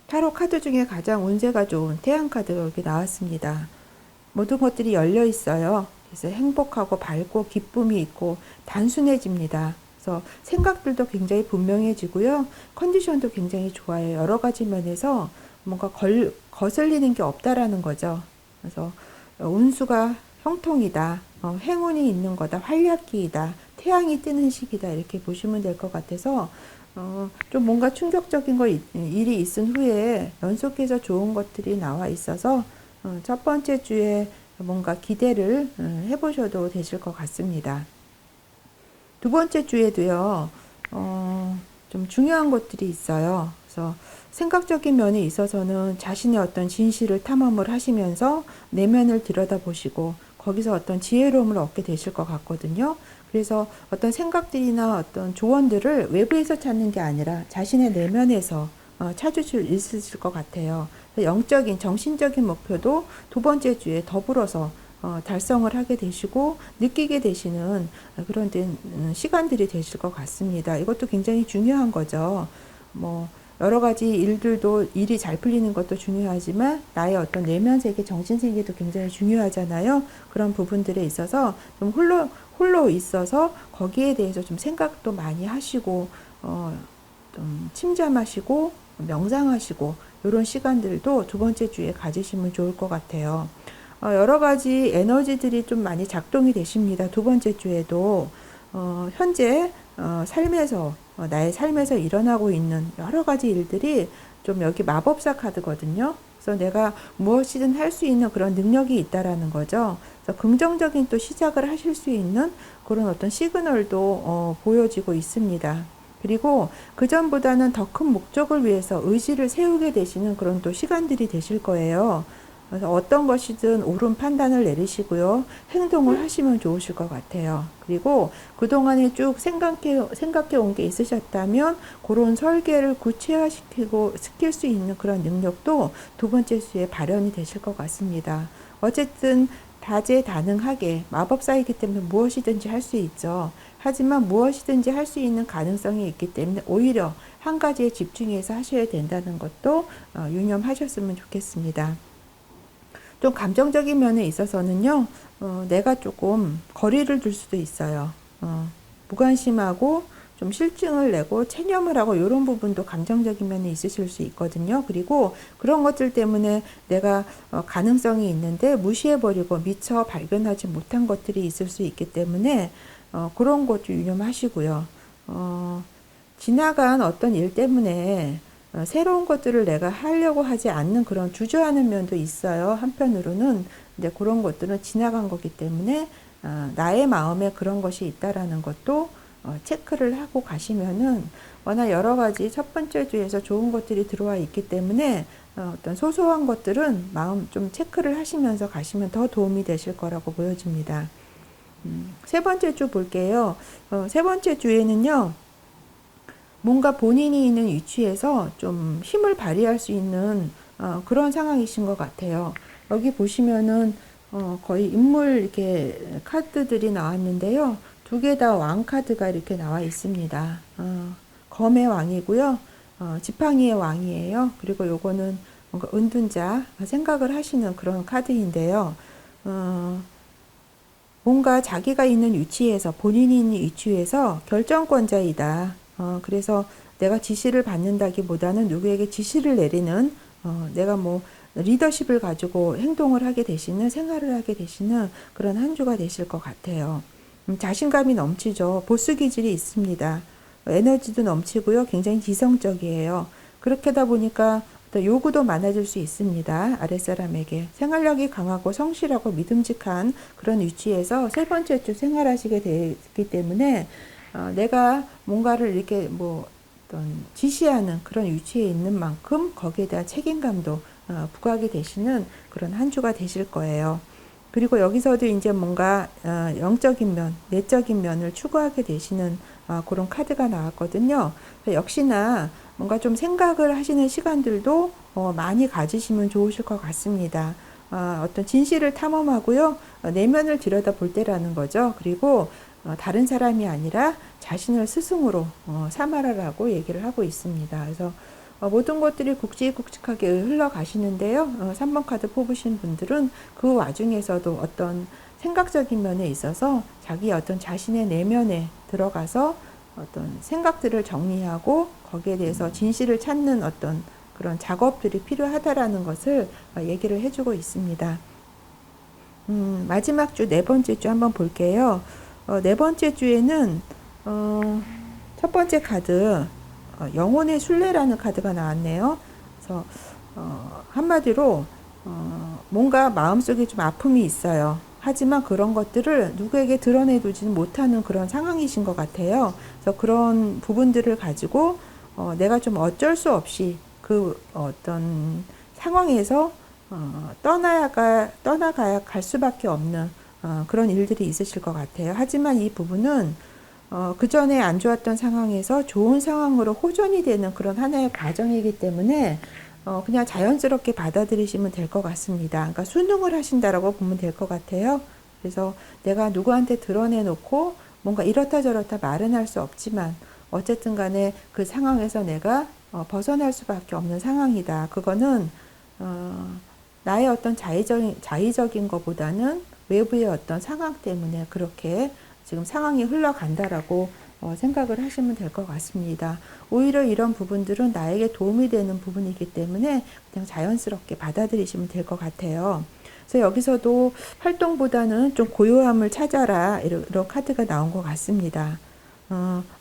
타로 카드 중에 가장 운세가 좋은 태양 카드가 여기 나왔습니다. 모든 것들이 열려 있어요. 그래서 행복하고 밝고 기쁨이 있고 단순해집니다. 그래서 생각들도 굉장히 분명해지고요. 컨디션도 굉장히 좋아요. 여러 가지 면에서 뭔가 거슬리는 게 없다라는 거죠. 그래서 운수가 형통이다. 행운이 있는 거다. 활약기이다. 태양이 뜨는 시기다. 이렇게 보시면 될 것 같아서 좀 뭔가 충격적인 일이 있은 후에 연속해서 좋은 것들이 나와 있어서 첫 번째 주에 뭔가 기대를 해보셔도 되실 것 같습니다. 두 번째 주에도요, 좀 중요한 것들이 있어요. 그래서 생각적인 면에 있어서는 자신의 어떤 진실을 탐험을 하시면서 내면을 들여다보시고 거기서 어떤 지혜로움을 얻게 되실 것 같거든요. 그래서 어떤 생각들이나 어떤 조언들을 외부에서 찾는 게 아니라 자신의 내면에서 찾을 수 있으실 것 같아요. 영적인, 정신적인 목표도 두 번째 주에 더불어서 달성을 하게 되시고 느끼게 되시는 그런 시간들이 되실 것 같습니다. 이것도 굉장히 중요한 거죠. 뭐 여러 가지 일들도 일이 잘 풀리는 것도 중요하지만 나의 어떤 내면 세계, 정신 세계도 굉장히 중요하잖아요. 그런 부분들에 있어서 좀 홀로 있어서 거기에 대해서 좀 생각도 많이 하시고 좀 침잠하시고 명상하시고 이런 시간들도 두 번째 주에 가지시면 좋을 것 같아요. 여러 가지 에너지들이 좀 많이 작동이 되십니다. 두 번째 주에도 현재 삶에서 나의 삶에서 일어나고 있는 여러 가지 일들이 좀 여기 마법사 카드거든요. 그래서 내가 무엇이든 할 수 있는 그런 능력이 있다라는 거죠. 그래서 긍정적인 또 시작을 하실 수 있는 그런 어떤 시그널도 보여지고 있습니다. 그리고 그전보다는 더 큰 목적을 위해서 의지를 세우게 되시는 그런 또 시간들이 되실 거예요. 그래서 어떤 것이든 옳은 판단을 내리시고요. 행동을 하시면 좋으실 것 같아요. 그리고 그동안에 쭉 생각해 온 게 있으셨다면 그런 설계를 구체화시킬 수 있는 그런 능력도 두 번째 주에 발현이 되실 것 같습니다. 어쨌든 다재다능하게 마법사이기 때문에 무엇이든지 할 수 있죠. 하지만 무엇이든지 할 수 있는 가능성이 있기 때문에 오히려 한 가지에 집중해서 하셔야 된다는 것도 유념하셨으면 좋겠습니다. 좀 감정적인 면에 있어서는요, 내가 조금 거리를 둘 수도 있어요. 무관심하고 좀 실증을 내고 체념을 하고 이런 부분도 감정적인 면에 있으실 수 있거든요. 그리고 그런 것들 때문에 내가 가능성이 있는데 무시해버리고 미처 발견하지 못한 것들이 있을 수 있기 때문에 그런 것도 유념하시고요. 지나간 어떤 일 때문에 새로운 것들을 내가 하려고 하지 않는 그런 주저하는 면도 있어요. 한편으로는 이제 그런 것들은 지나간 거기 때문에 나의 마음에 그런 것이 있다라는 것도 체크를 하고 가시면은 워낙 여러 가지 첫 번째 주에서 좋은 것들이 들어와 있기 때문에 어떤 소소한 것들은 마음 좀 체크를 하시면서 가시면 더 도움이 되실 거라고 보여집니다. 세 번째 주 볼게요. 세 번째 주에는요, 뭔가 본인이 있는 위치에서 좀 힘을 발휘할 수 있는 그런 상황이신 것 같아요. 여기 보시면은 거의 인물 이렇게 카드들이 나왔는데요. 두 개 다 왕 카드가 이렇게 나와 있습니다. 검의 왕이고요. 지팡이의 왕이에요. 그리고 요거는 뭔가 은둔자 생각을 하시는 그런 카드인데요. 뭔가 자기가 있는 위치에서 본인이 있는 위치에서 결정권자이다. 그래서 내가 지시를 받는다기보다는 누구에게 지시를 내리는 내가 뭐 리더십을 가지고 행동을 하게 되시는 생활을 하게 되시는 그런 한 주가 되실 것 같아요. 자신감이 넘치죠. 보스 기질이 있습니다. 에너지도 넘치고요. 굉장히 지성적이에요. 그렇게 하다 보니까 요구도 많아질 수 있습니다. 아랫사람에게. 생활력이 강하고 성실하고 믿음직한 그런 위치에서 세 번째 주 생활하시게 되기 때문에 내가 뭔가를 이렇게 뭐 어떤 지시하는 그런 위치에 있는 만큼 거기에 대한 책임감도 부과하게 되시는 그런 한 주가 되실 거예요. 그리고 여기서도 이제 뭔가 영적인 면, 내적인 면을 추구하게 되시는 그런 카드가 나왔거든요. 역시나 뭔가 좀 생각을 하시는 시간들도 많이 가지시면 좋으실 것 같습니다. 어떤 진실을 탐험하고요. 내면을 들여다볼 때라는 거죠. 그리고 다른 사람이 아니라 자신을 스승으로 삼아라라고 얘기를 하고 있습니다. 그래서 모든 것들이 굵직굵직하게 흘러가시는데요. 3번 카드 뽑으신 분들은 그 와중에서도 어떤 생각적인 면에 있어서 자기 어떤 자신의 내면에 들어가서 어떤 생각들을 정리하고 거기에 대해서 진실을 찾는 어떤 그런 작업들이 필요하다라는 것을 얘기를 해주고 있습니다. 마지막 주 네 번째 주 한번 볼게요. 네 번째 주에는 첫 번째 카드 영혼의 순례라는 카드가 나왔네요. 그래서 한마디로 뭔가 마음속에 좀 아픔이 있어요. 하지만 그런 것들을 누구에게 드러내두지는 못하는 그런 상황이신 것 같아요. 그래서 그런 부분들을 가지고 내가 좀 어쩔 수 없이 그 어떤 상황에서 떠나가야 갈 수밖에 없는 그런 일들이 있으실 것 같아요. 하지만 이 부분은 그 전에 안 좋았던 상황에서 좋은 상황으로 호전이 되는 그런 하나의 과정이기 때문에 그냥 자연스럽게 받아들이시면 될 것 같습니다. 그러니까 순응을 하신다라고 보면 될 것 같아요. 그래서 내가 누구한테 드러내놓고 뭔가 이렇다 저렇다 말은 할 수 없지만 어쨌든 간에 그 상황에서 내가 벗어날 수밖에 없는 상황이다. 그거는 나의 어떤 자의적인 것보다는 외부의 어떤 상황 때문에 그렇게 지금 상황이 흘러간다라고 생각을 하시면 될 것 같습니다. 오히려 이런 부분들은 나에게 도움이 되는 부분이기 때문에 그냥 자연스럽게 받아들이시면 될 것 같아요. 그래서 여기서도 활동보다는 좀 고요함을 찾아라 이런 카드가 나온 것 같습니다.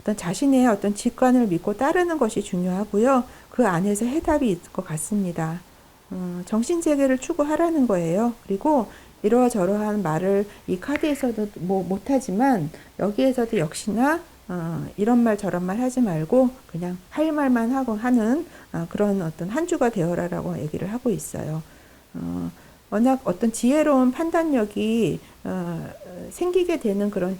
어떤 자신의 어떤 직관을 믿고 따르는 것이 중요하고요. 그 안에서 해답이 있을 것 같습니다. 정신세계를 추구하라는 거예요. 그리고 이러저러한 말을 이 카드에서도 뭐 못하지만 여기에서도 역시나 이런 말 저런 말 하지 말고 그냥 할 말만 하고 하는 그런 어떤 한 주가 되어라라고 얘기를 하고 있어요. 워낙 어떤 지혜로운 판단력이 생기게 되는 그런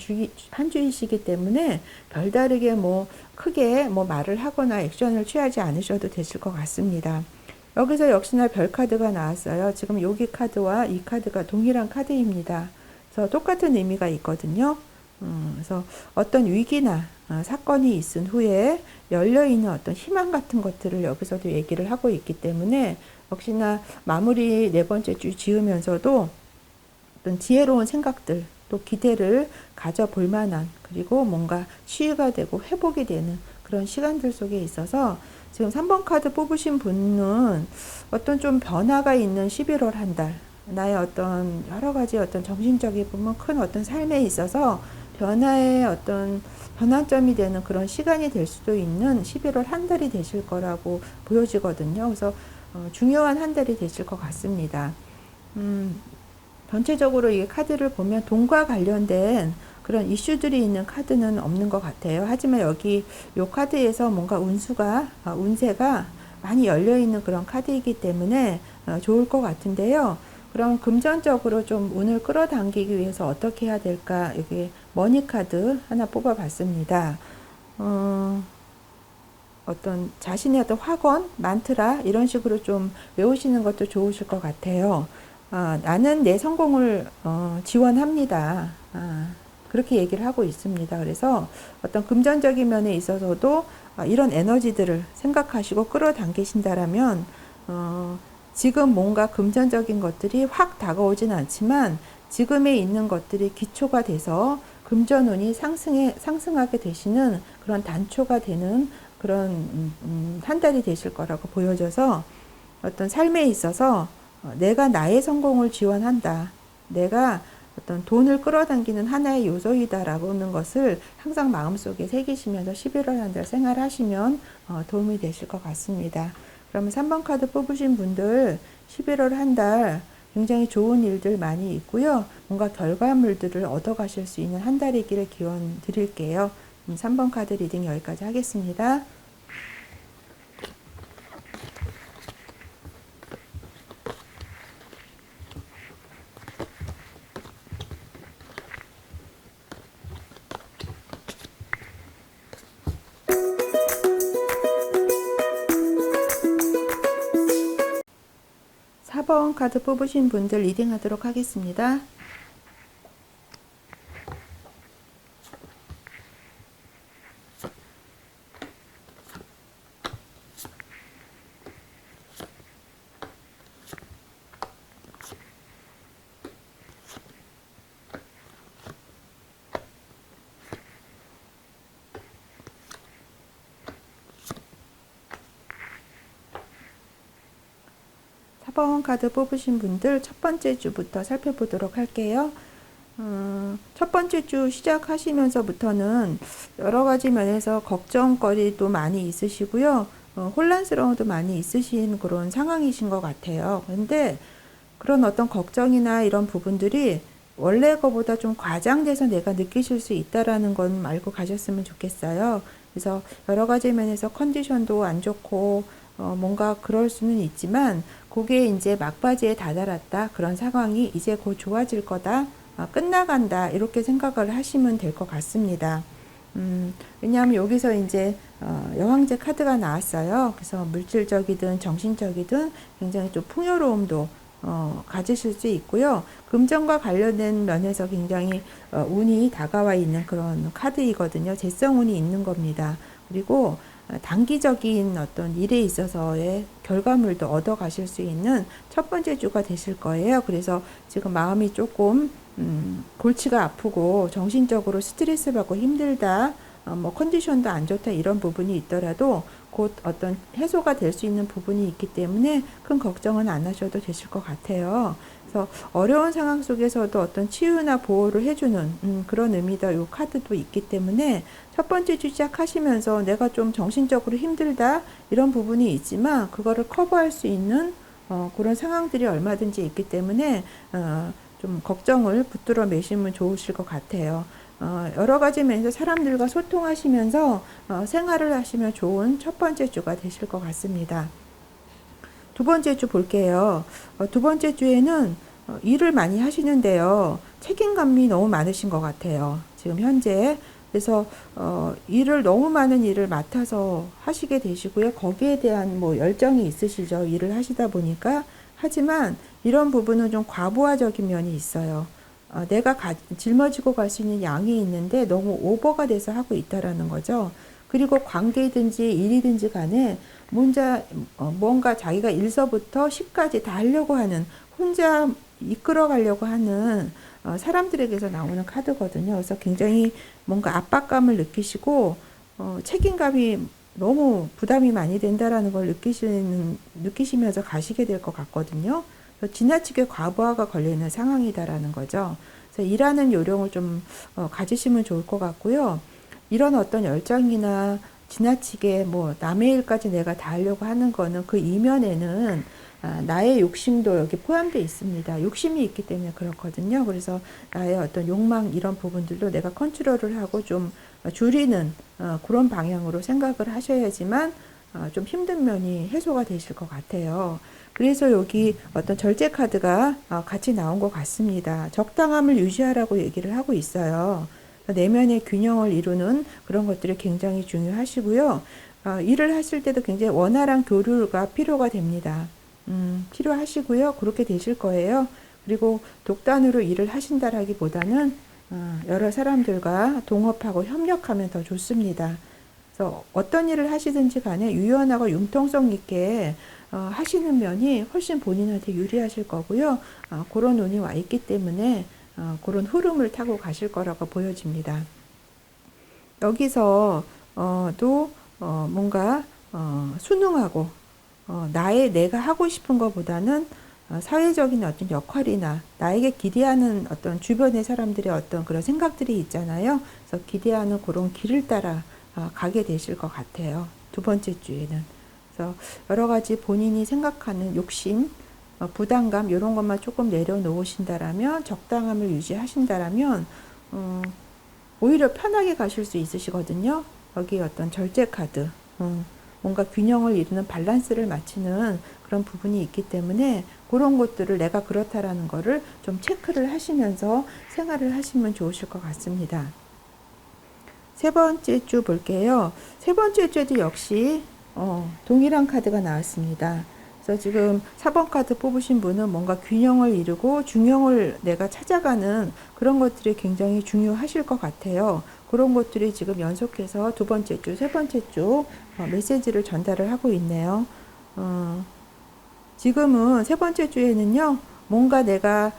한 주이시기 때문에 별다르게 뭐 크게 뭐 말을 하거나 액션을 취하지 않으셔도 되실 것 같습니다. 여기서 역시나 별 카드가 나왔어요. 지금 여기 카드와 이 카드가 동일한 카드입니다. 그래서 똑같은 의미가 있거든요. 그래서 어떤 위기나 사건이 있은 후에 열려있는 어떤 희망 같은 것들을 여기서도 얘기를 하고 있기 때문에 역시나 마무리 네 번째 주 지으면서도 어떤 지혜로운 생각들 또 기대를 가져볼 만한 그리고 뭔가 치유가 되고 회복이 되는 그런 시간들 속에 있어서 지금 3번 카드 뽑으신 분은 어떤 좀 변화가 있는 11월 한 달 나의 어떤 여러 가지 어떤 정신적인 부분 큰 어떤 삶에 있어서 변화의 어떤 변환점이 되는 그런 시간이 될 수도 있는 11월 한 달이 되실 거라고 보여지거든요. 그래서 중요한 한 달이 되실 것 같습니다. 전체적으로 이 카드를 보면 돈과 관련된 그런 이슈들이 있는 카드는 없는 것 같아요. 하지만 여기 이 카드에서 뭔가 운세가 많이 열려있는 그런 카드이기 때문에 좋을 것 같은데요. 그럼 금전적으로 좀 운을 끌어당기기 위해서 어떻게 해야 될까? 여기 머니 카드 하나 뽑아봤습니다. 어떤 자신의 어떤 확언, 만트라 이런 식으로 좀 외우시는 것도 좋으실 것 같아요. 나는 내 성공을 지원합니다. 그렇게 얘기를 하고 있습니다. 그래서 어떤 금전적인 면에 있어서도 이런 에너지들을 생각하시고 끌어당기신다라면 지금 뭔가 금전적인 것들이 확 다가오진 않지만 지금에 있는 것들이 기초가 돼서 금전운이 상승하게 되시는 그런 단초가 되는 그런 한 달이 되실 거라고 보여져서 어떤 삶에 있어서 내가 나의 성공을 지원한다. 내가 어떤 돈을 끌어당기는 하나의 요소이다라고 하는 것을 항상 마음속에 새기시면서 11월 한 달 생활하시면 도움이 되실 것 같습니다. 그러면 3번 카드 뽑으신 분들 11월 한 달 굉장히 좋은 일들 많이 있고요. 뭔가 결과물들을 얻어가실 수 있는 한 달이기를 기원 드릴게요. 3번 카드 리딩 여기까지 하겠습니다. 4번 카드 뽑으신 분들 리딩 하도록 하겠습니다. 4번 카드 뽑으신 분들 첫 번째 주부터 살펴보도록 할게요. 첫 번째 주 시작하시면서부터는 여러 가지 면에서 걱정거리도 많이 있으시고요. 혼란스러움도 많이 있으신 그런 상황이신 것 같아요. 근데 그런 어떤 걱정이나 이런 부분들이 원래 거보다 좀 과장돼서 내가 느끼실 수 있다라는 건 알고 가셨으면 좋겠어요. 그래서 여러 가지 면에서 컨디션도 안 좋고 뭔가 그럴 수는 있지만 그게 이제 막바지에 다다랐다. 그런 상황이 이제 곧 좋아질 거다. 끝나간다. 이렇게 생각을 하시면 될 것 같습니다. 왜냐하면 여기서 이제 여왕제 카드가 나왔어요. 그래서 물질적이든 정신적이든 굉장히 좀 풍요로움도 가지실 수 있고요. 금전과 관련된 면에서 굉장히 운이 다가와 있는 그런 카드이거든요. 재성운이 있는 겁니다. 그리고 단기적인 어떤 일에 있어서의 결과물도 얻어 가실 수 있는 첫 번째 주가 되실 거예요. 그래서 지금 마음이 조금 골치가 아프고 정신적으로 스트레스 받고 힘들다, 뭐 컨디션도 안 좋다 이런 부분이 있더라도 곧 어떤 해소가 될 수 있는 부분이 있기 때문에 큰 걱정은 안 하셔도 되실 것 같아요. 그래서 어려운 상황 속에서도 어떤 치유나 보호를 해주는 그런 의미도 이 카드도 있기 때문에 첫 번째 주 시작하시면서 내가 좀 정신적으로 힘들다 이런 부분이 있지만 그거를 커버할 수 있는 그런 상황들이 얼마든지 있기 때문에 좀 걱정을 붙들어 매시면 좋으실 것 같아요. 여러 가지 면에서 사람들과 소통하시면서 생활을 하시면 좋은 첫 번째 주가 되실 것 같습니다. 두 번째 주 볼게요. 두 번째 주에는 일을 많이 하시는데요. 책임감이 너무 많으신 것 같아요. 지금 현재. 그래서 일을 너무 많은 일을 맡아서 하시게 되시고요. 거기에 대한 뭐 열정이 있으시죠. 일을 하시다 보니까. 하지만 이런 부분은 좀 과부하적인 면이 있어요. 내가 짊어지고 갈 수 있는 양이 있는데 너무 오버가 돼서 하고 있다라는 거죠. 그리고 관계든지 일이든지 간에 뭔가 자기가 1서부터 10까지 다 하려고 하는, 혼자 이끌어 가려고 하는 사람들에게서 나오는 카드거든요. 그래서 굉장히 뭔가 압박감을 느끼시고 책임감이 너무 부담이 많이 된다라는 걸 느끼시면서 가시게 될 것 같거든요. 그래서 지나치게 과부하가 걸리는 상황이다라는 거죠. 그래서 일하는 요령을 좀 가지시면 좋을 것 같고요. 이런 어떤 열정이나 지나치게 뭐 남의 일까지 내가 다 하려고 하는 거는 그 이면에는 나의 욕심도 여기 포함되어 있습니다. 욕심이 있기 때문에 그렇거든요. 그래서 나의 어떤 욕망 이런 부분들도 내가 컨트롤을 하고 좀 줄이는 그런 방향으로 생각을 하셔야지만 좀 힘든 면이 해소가 되실 것 같아요. 그래서 여기 어떤 절제 카드가 같이 나온 것 같습니다. 적당함을 유지하라고 얘기를 하고 있어요. 내면의 균형을 이루는 그런 것들이 굉장히 중요하시고요. 일을 하실 때도 굉장히 원활한 교류가 필요가 됩니다. 필요하시고요. 그렇게 되실 거예요. 그리고 독단으로 일을 하신다라기보다는 여러 사람들과 동업하고 협력하면 더 좋습니다. 그래서 어떤 일을 하시든지 간에 유연하고 융통성 있게 하시는 면이 훨씬 본인한테 유리하실 거고요. 그런 운이 와 있기 때문에 그런 흐름을 타고 가실 거라고 보여집니다. 여기서 또 뭔가 순응하고 내가 하고 싶은 것보다는 사회적인 어떤 역할이나 나에게 기대하는 어떤 주변의 사람들의 어떤 그런 생각들이 있잖아요. 그래서 기대하는 그런 길을 따라 가게 되실 것 같아요. 두 번째 주에는. 그래서 여러 가지 본인이 생각하는 욕심, 부담감 이런 것만 조금 내려놓으신다라면, 적당함을 유지하신다라면 오히려 편하게 가실 수 있으시거든요. 여기 어떤 절제 카드, 뭔가 균형을 이루는 밸런스를 맞추는 그런 부분이 있기 때문에 그런 것들을 내가 그렇다라는 거를 좀 체크를 하시면서 생활을 하시면 좋으실 것 같습니다. 세 번째 주 볼게요. 세 번째 주에도 역시 동일한 카드가 나왔습니다. 그래서 지금 4번 카드 뽑으신 분은 뭔가 균형을 이루고 중용을 내가 찾아가는 그런 것들이 굉장히 중요하실 것 같아요. 그런 것들이 지금 연속해서 두 번째 주, 세 번째 주 메시지를 전달을 하고 있네요. 지금은 세 번째 주에는요, 뭔가 내가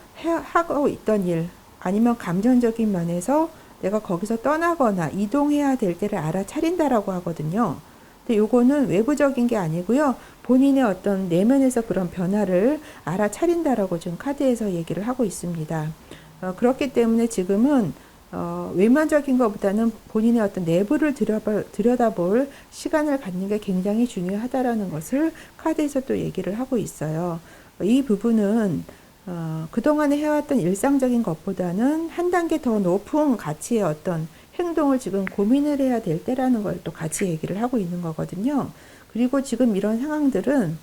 하고 있던 일, 아니면 감정적인 면에서 내가 거기서 떠나거나 이동해야 될 때를 알아차린다라고 하거든요. 근데 요거는 외부적인 게 아니고요. 본인의 어떤 내면에서 그런 변화를 알아차린다라고 지금 카드에서 얘기를 하고 있습니다. 그렇기 때문에 지금은 외면적인 것보다는 본인의 어떤 내부를 들여다볼 시간을 갖는 게 굉장히 중요하다라는 것을 카드에서 또 얘기를 하고 있어요. 이 부분은 그동안에 해왔던 일상적인 것보다는 한 단계 더 높은 가치의 어떤 행동을 지금 고민을 해야 될 때라는 걸 또 같이 얘기를 하고 있는 거거든요. 그리고 지금 이런 상황들은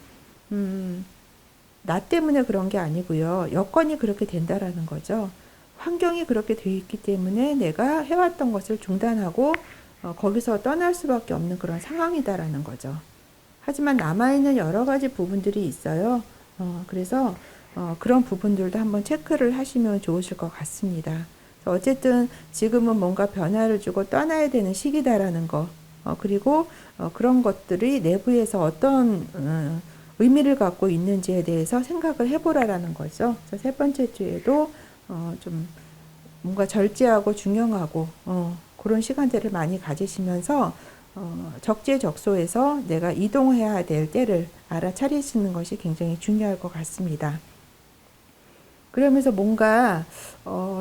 나 때문에 그런 게 아니고요. 여건이 그렇게 된다라는 거죠. 환경이 그렇게 되어 있기 때문에 내가 해왔던 것을 중단하고 거기서 떠날 수밖에 없는 그런 상황이다라는 거죠. 하지만 남아있는 여러 가지 부분들이 있어요. 그래서 그런 부분들도 한번 체크를 하시면 좋으실 것 같습니다. 어쨌든 지금은 뭔가 변화를 주고 떠나야 되는 시기다라는 거, 그리고 그런 것들이 내부에서 어떤 의미를 갖고 있는지에 대해서 생각을 해보라라는 거죠. 그래서 세 번째 주에도 좀 뭔가 절제하고 중용하고 그런 시간대를 많이 가지시면서 적재적소에서 내가 이동해야 될 때를 알아차리시는 것이 굉장히 중요할 것 같습니다. 그러면서 뭔가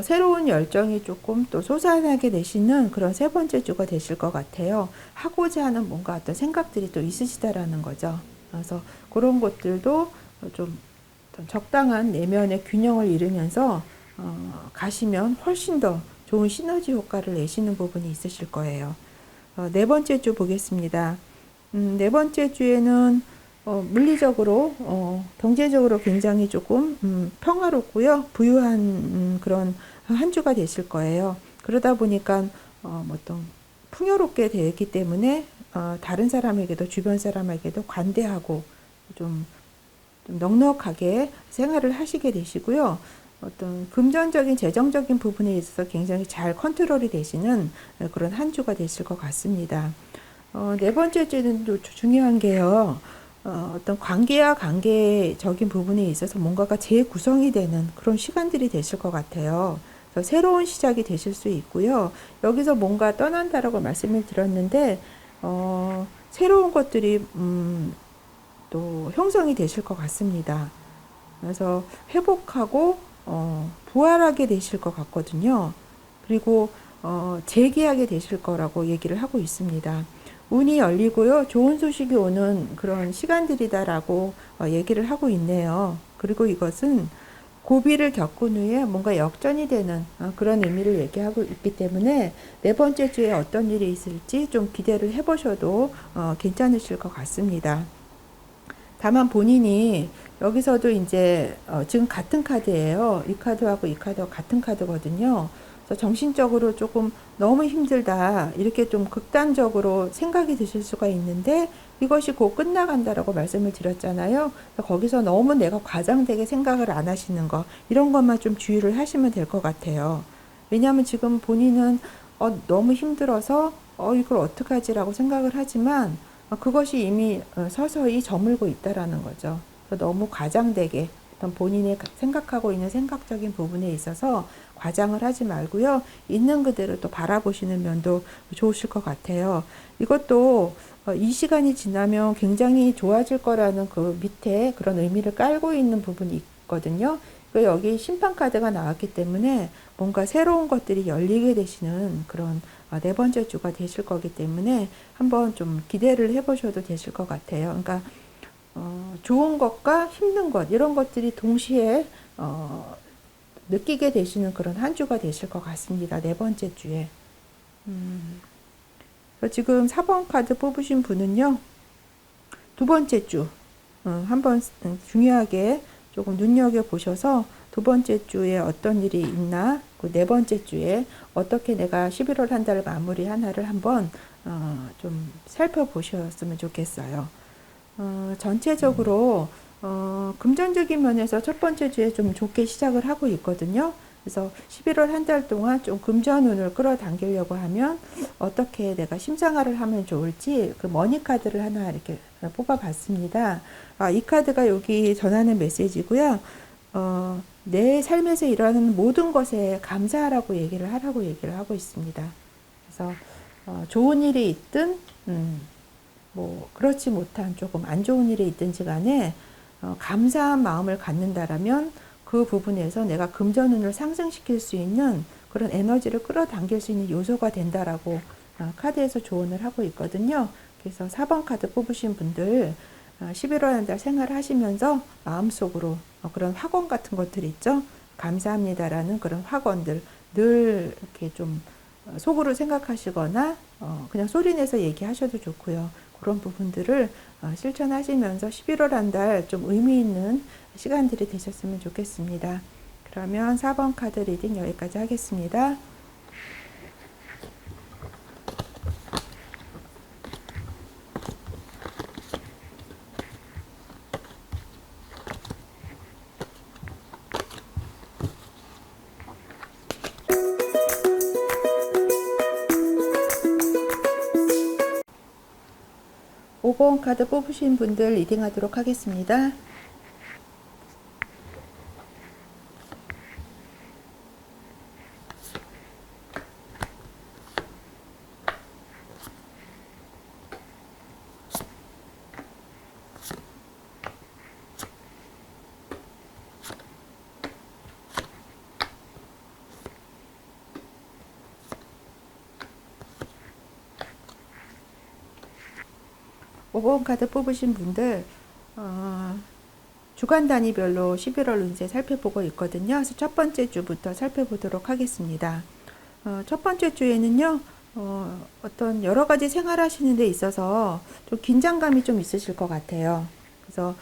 새로운 열정이 조금 또 솟아나게 되시는 그런 세 번째 주가 되실 것 같아요. 하고자 하는 뭔가 어떤 생각들이 또 있으시다라는 거죠. 그래서 그런 것들도 좀 적당한 내면의 균형을 이루면서 가시면 훨씬 더 좋은 시너지 효과를 내시는 부분이 있으실 거예요. 네 번째 주 보겠습니다. 네 번째 주에는 물리적으로 경제적으로 굉장히 조금 평화롭고요, 부유한 그런 한 주가 되실 거예요. 그러다 보니까 뭐 어떤 풍요롭게 되었기 때문에 다른 사람에게도 주변 사람에게도 관대하고 좀 넉넉하게 생활을 하시게 되시고요. 어떤 금전적인 재정적인 부분에 있어서 굉장히 잘 컨트롤이 되시는 그런 한 주가 되실 것 같습니다. 네 번째 주는 또 중요한 게요. 어떤 관계와 관계적인 부분에 있어서 뭔가가 재구성이 되는 그런 시간들이 되실 것 같아요. 그래서 새로운 시작이 되실 수 있고요. 여기서 뭔가 떠난다라고 말씀을 드렸는데, 새로운 것들이, 또 형성이 되실 것 같습니다. 그래서 회복하고, 부활하게 되실 것 같거든요. 그리고, 재기하게 되실 거라고 얘기를 하고 있습니다. 운이 열리고요. 좋은 소식이 오는 그런 시간들이다라고 얘기를 하고 있네요. 그리고 이것은 고비를 겪은 후에 뭔가 역전이 되는 그런 의미를 얘기하고 있기 때문에 네 번째 주에 어떤 일이 있을지 좀 기대를 해보셔도 괜찮으실 것 같습니다. 다만 본인이 여기서도 이제 지금 같은 카드예요. 이 카드하고 이 카드가 같은 카드거든요. 그래서 정신적으로 조금 너무 힘들다 이렇게 좀 극단적으로 생각이 드실 수가 있는데 이것이 곧 끝나간다라고 말씀을 드렸잖아요. 거기서 너무 내가 과장되게 생각을 안 하시는 거 이런 것만 좀 주의를 하시면 될 것 같아요. 왜냐하면 지금 본인은 너무 힘들어서 이걸 어떡하지라고 생각을 하지만 그것이 이미 서서히 저물고 있다라는 거죠. 너무 과장되게 어떤 본인이 생각하고 있는 생각적인 부분에 있어서 과장을 하지 말고요. 있는 그대로 또 바라보시는 면도 좋으실 것 같아요. 이것도 이 시간이 지나면 굉장히 좋아질 거라는 그 밑에 그런 의미를 깔고 있는 부분이 있거든요. 여기 심판 카드가 나왔기 때문에 뭔가 새로운 것들이 열리게 되시는 그런 네 번째 주가 되실 거기 때문에 한번 좀 기대를 해보셔도 되실 것 같아요. 그러니까 좋은 것과 힘든 것 이런 것들이 동시에 느끼게 되시는 그런 한 주가 되실 것 같습니다. 네 번째 주에. 지금 4번 카드 뽑으신 분은요. 두 번째 주 한번 중요하게 조금 눈여겨보셔서 두 번째 주에 어떤 일이 있나 그 네 번째 주에 어떻게 내가 11월 한 달을 마무리하나를 한번 좀 살펴보셨으면 좋겠어요. 전체적으로 금전적인 면에서 첫 번째 주에 좀 좋게 시작을 하고 있거든요. 그래서 11월 한 달 동안 좀 금전운을 끌어당기려고 하면 어떻게 내가 심상화를 하면 좋을지 그 머니 카드를 하나 이렇게 뽑아봤습니다. 이 카드가 여기 전하는 메시지고요. 내 삶에서 일어나는 모든 것에 감사하라고 얘기를 하라고 얘기를 하고 있습니다. 그래서 좋은 일이 있든 뭐 그렇지 못한 조금 안 좋은 일이 있든지 간에 감사한 마음을 갖는다라면 그 부분에서 내가 금전운을 상승시킬 수 있는 그런 에너지를 끌어당길 수 있는 요소가 된다라고 카드에서 조언을 하고 있거든요. 그래서 4번 카드 뽑으신 분들 11월 한 달 생활하시면서 마음속으로 그런 확언 같은 것들 있죠. 감사합니다라는 그런 확언들 늘 이렇게 좀 속으로 생각하시거나 그냥 소리내서 얘기하셔도 좋고요. 그런 부분들을 실천하시면서 11월 한 달 좀 의미 있는 시간들이 되셨으면 좋겠습니다. 그러면 4번 카드 리딩 여기까지 하겠습니다. 5번 카드 뽑으신 분들 리딩하도록 하겠습니다. 5번 카드 뽑으신 분들 주간 단위별로 11월 운세 살펴보고 있거든요. 그래서 첫 번째 주부터 살펴보도록 하겠습니다. 첫 번째 주에는요. 어떤 여러 가지 생활하시는 데 있어서 좀 긴장감이 좀 있으실 것 같아요. 그래서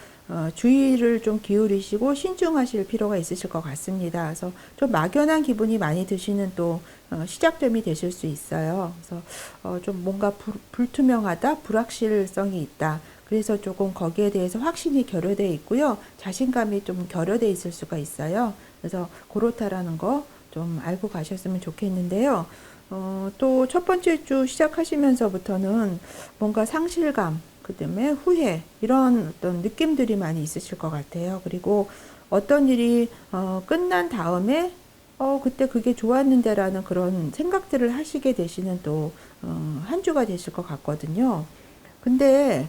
주의를 좀 기울이시고 신중하실 필요가 있으실 것 같습니다. 그래서 좀 막연한 기분이 많이 드시는 또 시작점이 되실 수 있어요. 그래서 좀 뭔가 불투명하다, 불확실성이 있다. 그래서 조금 거기에 대해서 확신이 결여되어 있고요. 자신감이 좀 결여되어 있을 수가 있어요. 그래서 그렇다라는 거 좀 알고 가셨으면 좋겠는데요. 또 첫 번째 주 시작하시면서부터는 뭔가 상실감, 그다음에 후회, 이런 어떤 느낌들이 많이 있으실 것 같아요. 그리고 어떤 일이 끝난 다음에 그때 그게 좋았는데라는 그런 생각들을 하시게 되시는 또 한 주가 되실 것 같거든요. 근데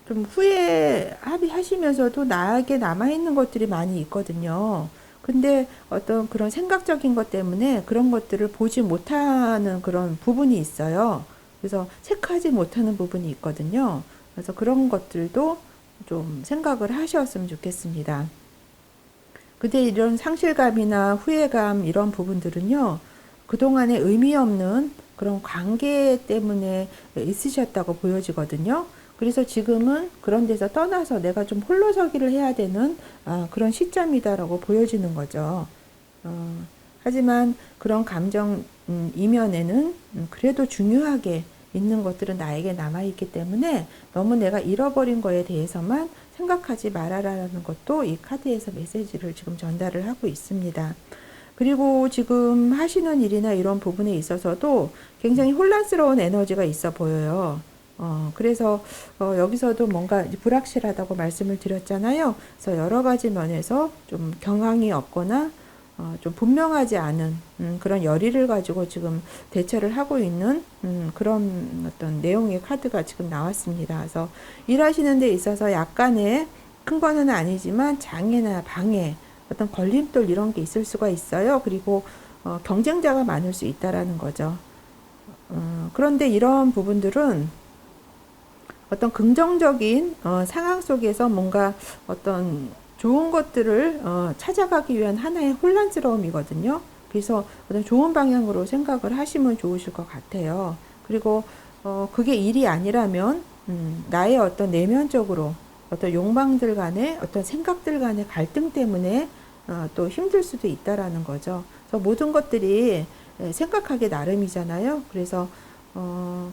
좀 후회하시면서도 나에게 남아있는 것들이 많이 있거든요. 근데 어떤 그런 생각적인 것 때문에 그런 것들을 보지 못하는 그런 부분이 있어요. 그래서 체크하지 못하는 부분이 있거든요. 그래서 그런 것들도 좀 생각을 하셨으면 좋겠습니다. 근데 이런 상실감이나 후회감 이런 부분들은요, 그동안에 의미 없는 그런 관계 때문에 있으셨다고 보여지거든요. 그래서 지금은 그런 데서 떠나서 내가 좀 홀로서기를 해야 되는 그런 시점이다라고 보여지는 거죠. 하지만 그런 감정 이면에는 그래도 중요하게 있는 것들은 나에게 남아있기 때문에 너무 내가 잃어버린 거에 대해서만 생각하지 말아라라는 것도 이 카드에서 메시지를 지금 전달을 하고 있습니다. 그리고 지금 하시는 일이나 이런 부분에 있어서도 굉장히 혼란스러운 에너지가 있어 보여요. 그래서 여기서도 뭔가 불확실하다고 말씀을 드렸잖아요. 그래서 여러 가지 면에서 좀 경황이 없거나 좀 분명하지 않은 그런 열의를 가지고 지금 대처를 하고 있는 그런 어떤 내용의 카드가 지금 나왔습니다. 그래서 일하시는 데 있어서 약간의 큰 거는 아니지만 장애나 방해, 어떤 걸림돌 이런 게 있을 수가 있어요. 그리고 경쟁자가 많을 수 있다라는 거죠. 그런데 이런 부분들은 어떤 긍정적인 상황 속에서 뭔가 어떤 좋은 것들을 찾아가기 위한 하나의 혼란스러움이거든요. 그래서 어떤 좋은 방향으로 생각을 하시면 좋으실 것 같아요. 그리고 그게 일이 아니라면 나의 어떤 내면적으로 어떤 욕망들 간의 어떤 생각들 간의 갈등 때문에 또 힘들 수도 있다라는 거죠. 그래서 모든 것들이 생각하기 나름이잖아요. 그래서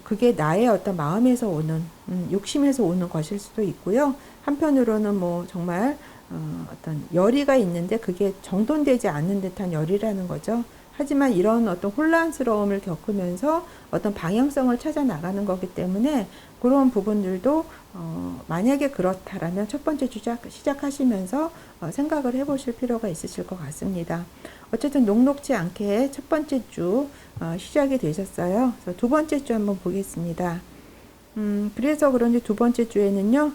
그게 나의 어떤 마음에서 오는, 욕심에서 오는 것일 수도 있고요. 한편으로는 뭐 정말, 어떤 열의가 있는데 그게 정돈되지 않는 듯한 열이라는 거죠. 하지만 이런 어떤 혼란스러움을 겪으면서 어떤 방향성을 찾아 나가는 거기 때문에 그런 부분들도 만약에 그렇다라면 첫 번째 주 시작하시면서 생각을 해보실 필요가 있으실 것 같습니다. 어쨌든 녹록지 않게 첫 번째 주 시작이 되셨어요. 그래서 두 번째 주 한번 보겠습니다. 그래서 그런지 두 번째 주에는요,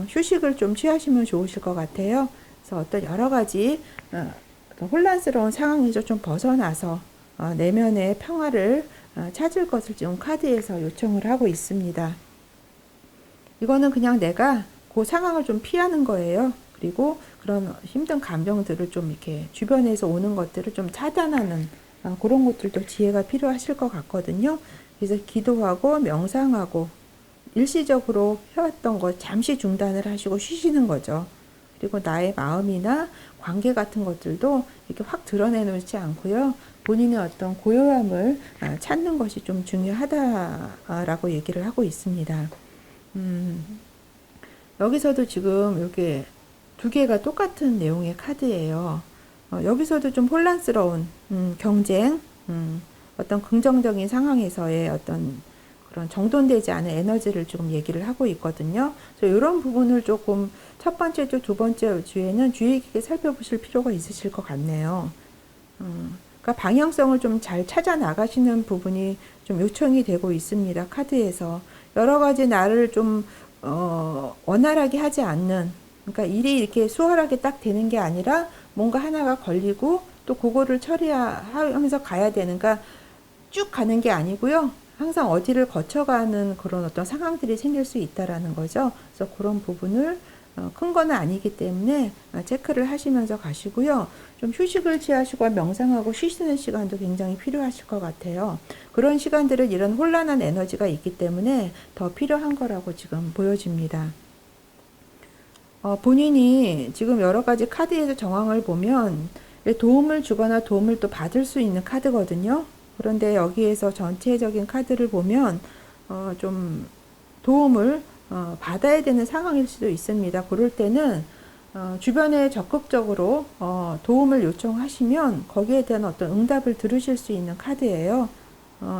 휴식을 좀 취하시면 좋으실 것 같아요. 그래서 어떤 여러 가지 혼란스러운 상황에서 좀 벗어나서 내면의 평화를 찾을 것을 지금 카드에서 요청을 하고 있습니다. 이거는 그냥 내가 그 상황을 좀 피하는 거예요. 그리고 그런 힘든 감정들을 좀 이렇게 주변에서 오는 것들을 좀 차단하는 그런 것들도 지혜가 필요하실 것 같거든요. 그래서 기도하고 명상하고 일시적으로 해왔던 것 잠시 중단을 하시고 쉬시는 거죠. 그리고 나의 마음이나 관계 같은 것들도 이렇게 확 드러내놓지 않고요. 본인의 어떤 고요함을 찾는 것이 좀 중요하다라고 얘기를 하고 있습니다. 여기서도 지금 이렇게 두 개가 똑같은 내용의 카드예요. 여기서도 좀 혼란스러운 경쟁, 어떤 긍정적인 상황에서의 어떤 그런 정돈되지 않은 에너지를 지금 얘기를 하고 있거든요. 그래서 이런 부분을 조금 첫 번째 주, 두 번째 주에는 주의 깊게 살펴보실 필요가 있으실 것 같네요. 그러니까 방향성을 좀 잘 찾아 나가시는 부분이 좀 요청이 되고 있습니다. 카드에서 여러 가지 나를 좀 원활하게 하지 않는, 그러니까 일이 이렇게 수월하게 딱 되는 게 아니라 뭔가 하나가 걸리고 또 그거를 처리하면서 가야 되는, 그러니까 쭉 가는 게 아니고요. 항상 어디를 거쳐가는 그런 어떤 상황들이 생길 수 있다라는 거죠. 그래서 그런 부분을 큰 거는 아니기 때문에 체크를 하시면서 가시고요. 좀 휴식을 취하시고 명상하고 쉬시는 시간도 굉장히 필요하실 것 같아요. 그런 시간들은 이런 혼란한 에너지가 있기 때문에 더 필요한 거라고 지금 보여집니다. 본인이 지금 여러 가지 카드에서 정황을 보면 도움을 주거나 도움을 또 받을 수 있는 카드거든요. 그런데 여기에서 전체적인 카드를 보면 좀 도움을 받아야 되는 상황일 수도 있습니다. 그럴 때는 주변에 적극적으로 도움을 요청하시면 거기에 대한 어떤 응답을 들으실 수 있는 카드예요.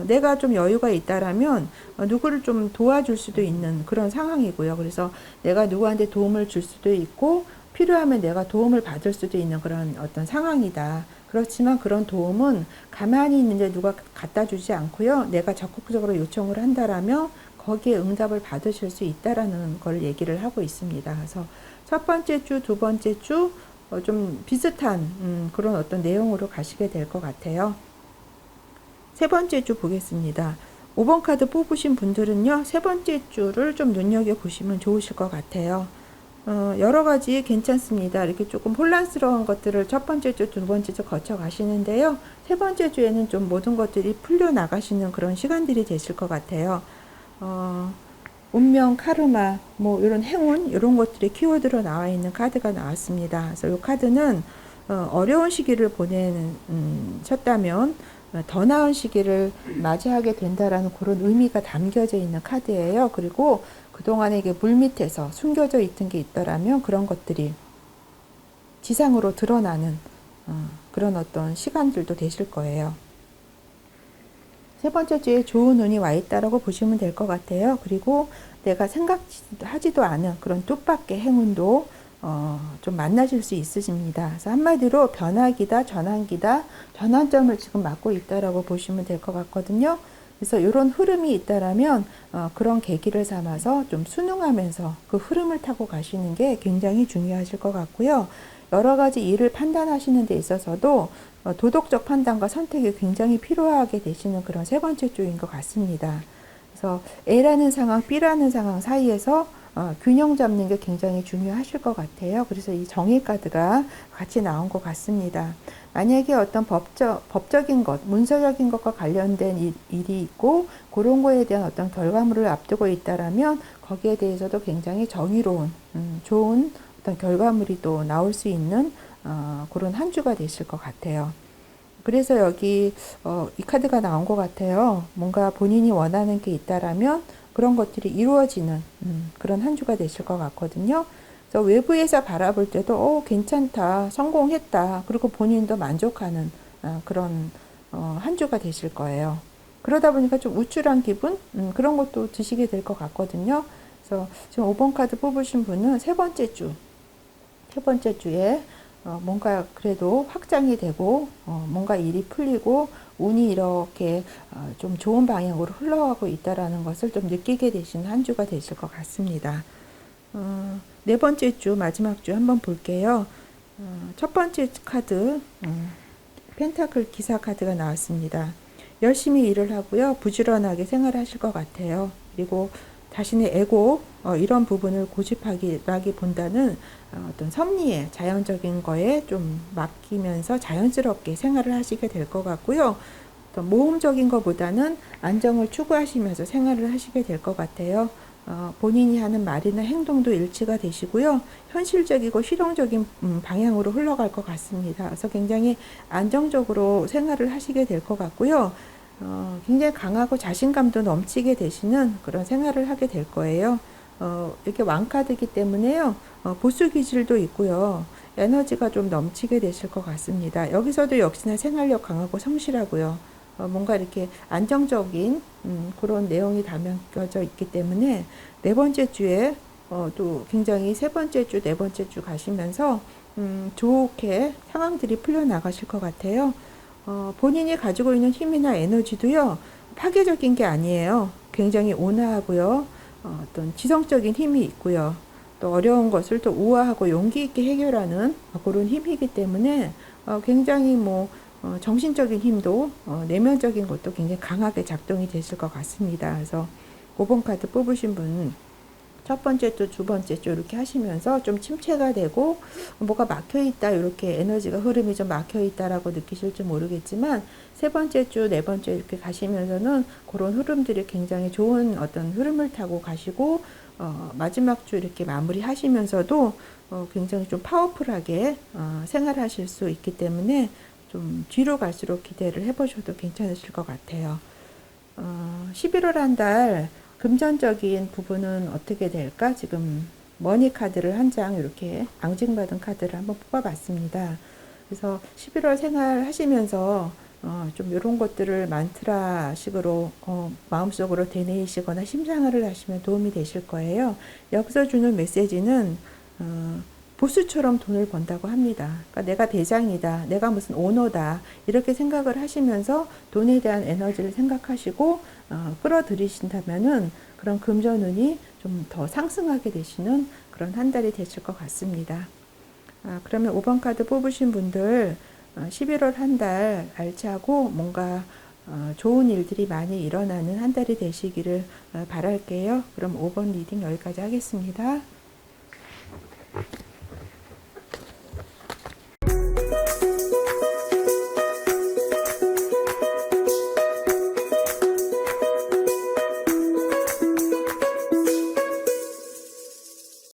내가 좀 여유가 있다라면 누구를 좀 도와줄 수도 있는 그런 상황이고요. 그래서 내가 누구한테 도움을 줄 수도 있고 필요하면 내가 도움을 받을 수도 있는 그런 어떤 상황이다. 그렇지만 그런 도움은 가만히 있는데 누가 갖다 주지 않고요. 내가 적극적으로 요청을 한다라면 거기에 응답을 받으실 수 있다라는 걸 얘기를 하고 있습니다. 그래서 첫 번째 주, 두 번째 주 좀 비슷한 그런 어떤 내용으로 가시게 될 것 같아요. 세 번째 주 보겠습니다. 5번 카드 뽑으신 분들은요, 세 번째 주를 좀 눈여겨보시면 좋으실 것 같아요. 여러 가지 괜찮습니다. 이렇게 조금 혼란스러운 것들을 첫 번째 주, 두 번째 주 거쳐 가시는데요. 세 번째 주에는 좀 모든 것들이 풀려 나가시는 그런 시간들이 되실 것 같아요. 운명, 카르마, 뭐 이런 행운 이런 것들이 키워드로 나와 있는 카드가 나왔습니다. 그래서 이 카드는 어려운 시기를 보내셨다면 더 나은 시기를 맞이하게 된다라는 그런 의미가 담겨져 있는 카드예요. 그리고 그동안에 이게 물밑에서 숨겨져 있던 게 있더라면 그런 것들이 지상으로 드러나는 그런 어떤 시간들도 되실 거예요. 세 번째 주에 좋은 운이 와 있다라고 보시면 될 것 같아요. 그리고 내가 생각하지도 않은 그런 뜻밖의 행운도 좀 만나실 수 있으십니다. 그래서 한마디로 변화기다, 전환기다, 전환점을 지금 맞고 있다라고 보시면 될 것 같거든요. 그래서 이런 흐름이 있다라면 그런 계기를 삼아서 좀 순응하면서 그 흐름을 타고 가시는 게 굉장히 중요하실 것 같고요. 여러 가지 일을 판단하시는 데 있어서도 도덕적 판단과 선택이 굉장히 필요하게 되시는 그런 세 번째 주인 것 같습니다. 그래서 A라는 상황, B라는 상황 사이에서 균형 잡는 게 굉장히 중요하실 것 같아요. 그래서 이 정의 카드가 같이 나온 것 같습니다. 만약에 어떤 법적인 것, 문서적인 것과 관련된 일이 있고 그런 거에 대한 어떤 결과물을 앞두고 있다라면 거기에 대해서도 굉장히 정의로운 좋은 어떤 결과물이 또 나올 수 있는 그런 한 주가 되실 것 같아요. 그래서 여기 이 카드가 나온 것 같아요. 뭔가 본인이 원하는 게 있다라면 그런 것들이 이루어지는 그런 한 주가 되실 것 같거든요. 그래서 외부에서 바라볼 때도 괜찮다, 성공했다, 그리고 본인도 만족하는 그런 한 주가 되실 거예요. 그러다 보니까 좀 우쭐한 기분 그런 것도 드시게 될 것 같거든요. 그래서 지금 5번 카드 뽑으신 분은 세 번째 주에 뭔가 그래도 확장이 되고 뭔가 일이 풀리고 운이 이렇게 좀 좋은 방향으로 흘러가고 있다라는 것을 좀 느끼게 되시는 한 주가 되실 것 같습니다. 네 번째 주 마지막 주 한번 볼게요. 첫 번째 카드 펜타클 기사 카드가 나왔습니다. 열심히 일을 하고요. 부지런하게 생활하실 것 같아요. 그리고 자신의 에고 이런 부분을 고집하기라기보다는 어떤 섭리에 자연적인 거에 좀 맡기면서 자연스럽게 생활을 하시게 될 것 같고요. 어떤 모험적인 것보다는 안정을 추구하시면서 생활을 하시게 될 것 같아요. 본인이 하는 말이나 행동도 일치가 되시고요. 현실적이고 실용적인 방향으로 흘러갈 것 같습니다. 그래서 굉장히 안정적으로 생활을 하시게 될 것 같고요. 굉장히 강하고 자신감도 넘치게 되시는 그런 생활을 하게 될 거예요. 이렇게 왕카드이기 때문에요. 보수 기질도 있고요. 에너지가 좀 넘치게 되실 것 같습니다. 여기서도 역시나 생활력 강하고 성실하고요. 뭔가 이렇게 안정적인 그런 내용이 담겨져 있기 때문에 네 번째 주에 또 굉장히 세 번째 주, 네 번째 주 가시면서 좋게 상황들이 풀려나가실 것 같아요. 본인이 가지고 있는 힘이나 에너지도요, 파괴적인 게 아니에요. 굉장히 온화하고요, 어떤 지성적인 힘이 있고요, 또 어려운 것을 또 우아하고 용기 있게 해결하는 그런 힘이기 때문에 굉장히 뭐 정신적인 힘도 내면적인 것도 굉장히 강하게 작동이 되실 것 같습니다. 그래서 5번 카드 뽑으신 분 첫 번째 주, 두 번째 주 이렇게 하시면서 좀 침체가 되고 뭐가 막혀 있다, 이렇게 에너지가 흐름이 좀 막혀 있다라고 느끼실지 모르겠지만 세 번째 주, 네 번째 이렇게 가시면서는 그런 흐름들이 굉장히 좋은 어떤 흐름을 타고 가시고 마지막 주 이렇게 마무리 하시면서도 굉장히 좀 파워풀하게 생활하실 수 있기 때문에 좀 뒤로 갈수록 기대를 해보셔도 괜찮으실 것 같아요. 11월 한 달 금전적인 부분은 어떻게 될까? 지금 머니 카드를 한 장 이렇게 앙증받은 카드를 한번 뽑아봤습니다. 그래서 11월 생활 하시면서 좀 이런 것들을 만트라식으로 마음속으로 되뇌이시거나 심상을 하시면 도움이 되실 거예요. 여기서 주는 메시지는 보스처럼 돈을 번다고 합니다. 그러니까 내가 대장이다, 내가 무슨 오너다, 이렇게 생각을 하시면서 돈에 대한 에너지를 생각하시고 끌어들이신다면은 그런 금전운이 좀 더 상승하게 되시는 그런 한 달이 되실 것 같습니다. 그러면 5번 카드 뽑으신 분들 11월 한 달 알차고 뭔가 좋은 일들이 많이 일어나는 한 달이 되시기를 바랄게요. 그럼 5번 리딩 여기까지 하겠습니다.